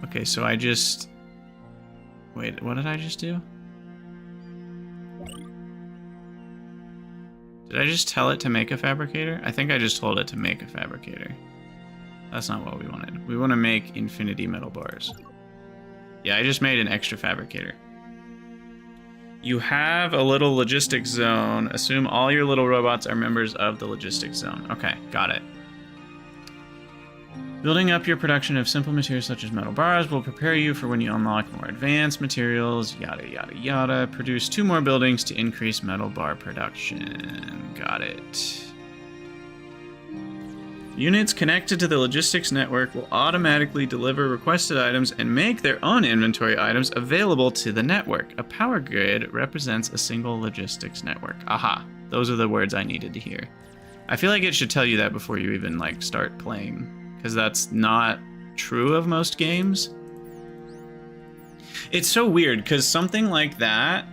Okay, so I just... Wait, what did I just do? Did I just tell it to make a fabricator? I think I just told it to make a fabricator. That's not what we wanted. We want to make infinity metal bars. Yeah, I just made an extra fabricator. You have a little logistics zone. Assume all your little robots are members of the logistics zone. Okay, got it. Building up your production of simple materials such as metal bars will prepare you for when you unlock more advanced materials, yada yada yada. Produce 2 more buildings to increase metal bar production. Got it. Units connected to the logistics network will automatically deliver requested items and make their own inventory items available to the network. A power grid represents a single logistics network. Aha, those are the words I needed to hear. I feel like it should tell you that before you even like start playing, because that's not true of most games. It's so weird because something like that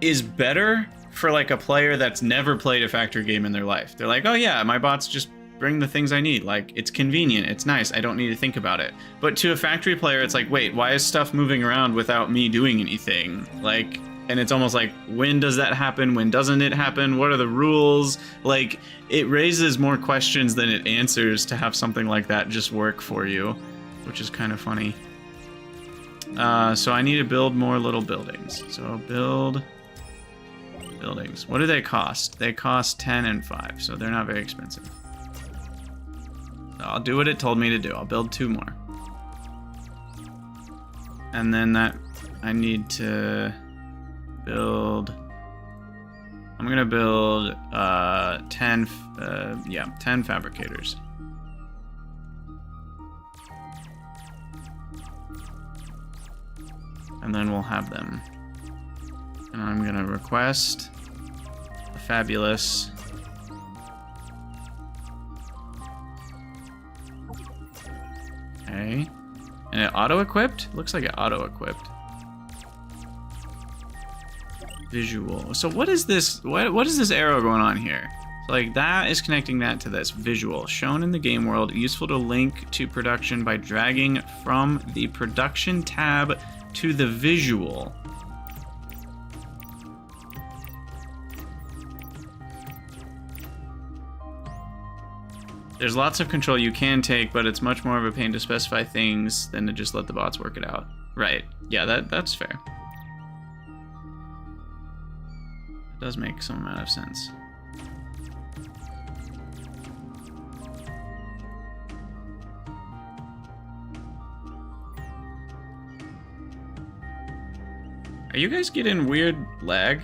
is better for like a player that's never played a factory game in their life. They're like, oh yeah, my bots just bring the things I need. Like, it's convenient, it's nice, I don't need to think about it. But to a factory player, it's like, wait, why is stuff moving around without me doing anything? Like, and it's almost like, when does that happen? When doesn't it happen? What are the rules? Like, it raises more questions than it answers to have something like that just work for you, which is kind of funny. So I need to build more little buildings. So I'll build buildings. What do they cost? They cost 10 and 5, so they're not very expensive. I'll do what it told me to do. I'll build 2 more. And then that I need to build, I'm gonna build 10 fabricators. And then we'll have them. And I'm gonna request a fabulous okay. And it auto-equipped? Looks like it auto-equipped. Visual. So what is this? What is this arrow going on here? So like that is connecting that to this. Visual. Shown in the game world. Useful to link to production by dragging from the production tab to the visual. There's lots of control you can take, but it's much more of a pain to specify things than to just let the bots work it out. Right. Yeah, that's fair. It does make some amount of sense. Are you guys getting weird lag?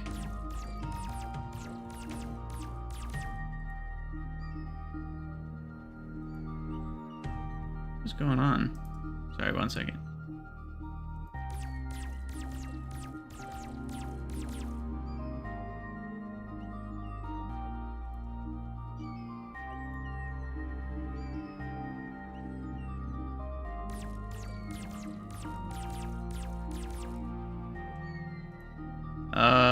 What's going on? Sorry, 1 second.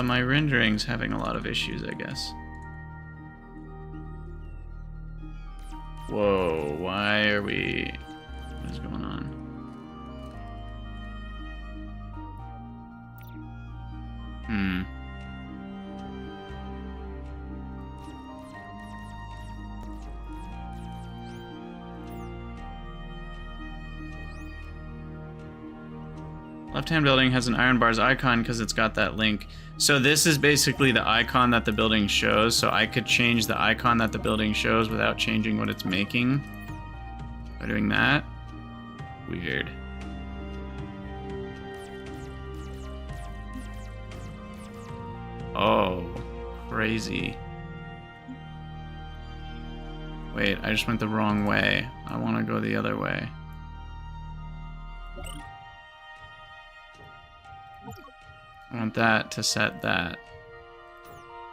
My rendering's having a lot of issues, I guess. Whoa, why are we... What is going on? Left-hand building has an iron bars icon because it's got that link. So this is basically the icon that the building shows, so I could change the icon that the building shows without changing what it's making. By doing that? Weird. Oh, crazy. Wait, I just went the wrong way. I want to go the other way. I want that to set that.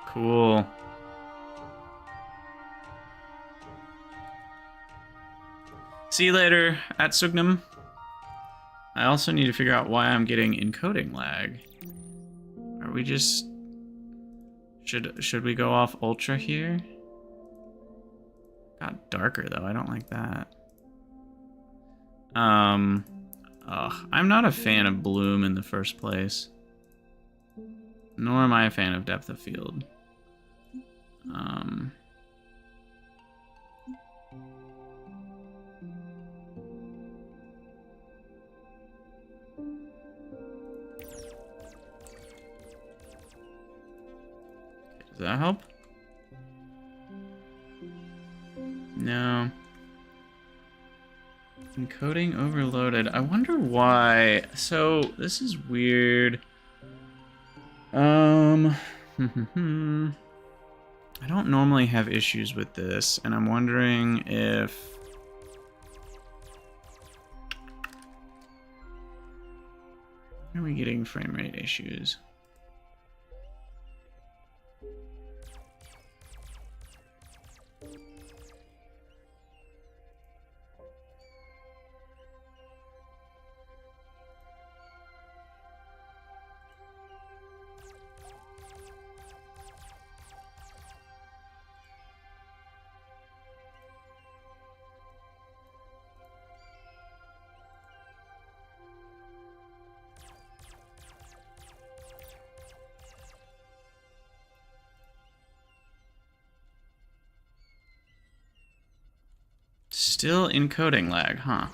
Cool. See you later, at Sugnum. I also need to figure out why I'm getting encoding lag. Are we just... Should we go off ultra here? Got darker though, I don't like that. I'm not a fan of bloom in the first place. Nor am I a fan of depth of field. Does that help? No. Encoding overloaded. I wonder why. So this is weird. I don't normally have issues with this, and I'm wondering if why are we getting frame rate issues? Still encoding lag, huh?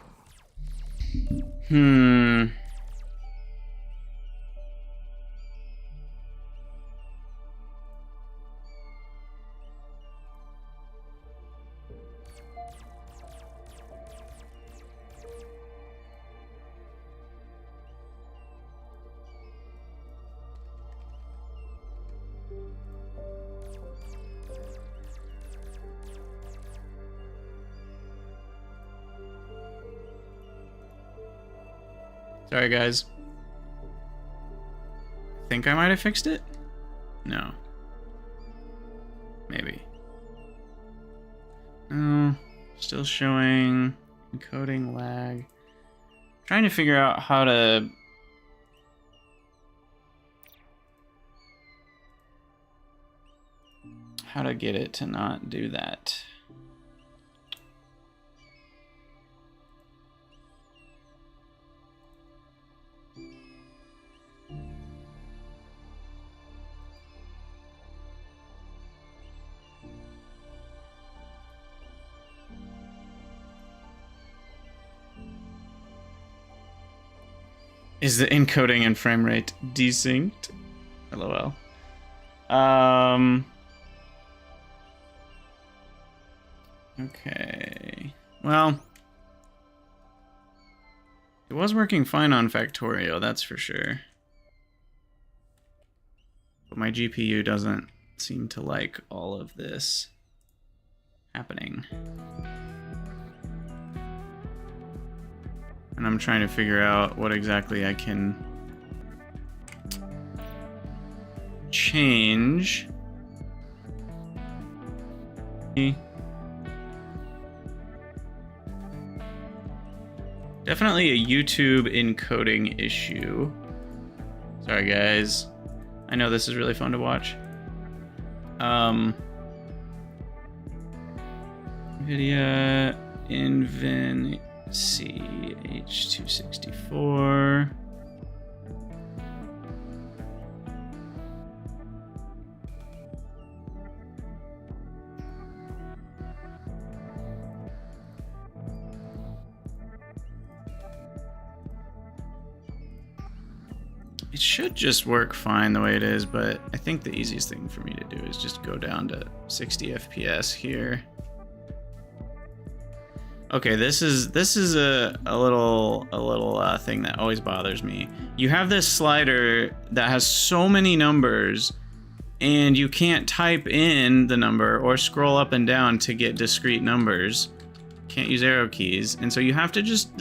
Sorry, guys. Think I might have fixed it? No. Maybe. Oh, still showing encoding lag. Trying to figure out how to get it to not do that. Is the encoding and frame rate desynced? LOL. Okay. Well, it was working fine on Factorio, that's for sure. But my GPU doesn't seem to like all of this happening. And I'm trying to figure out what exactly I can change. Definitely a YouTube encoding issue. Sorry, guys. I know this is really fun to watch. NVIDIA Invin CH264. It should just work fine the way it is, but I think the easiest thing for me to do is just go down to 60 FPS here. Okay, this is a little thing that always bothers me. You have this slider that has so many numbers, and you can't type in the number or scroll up and down to get discrete numbers. Can't use arrow keys, and so you have to just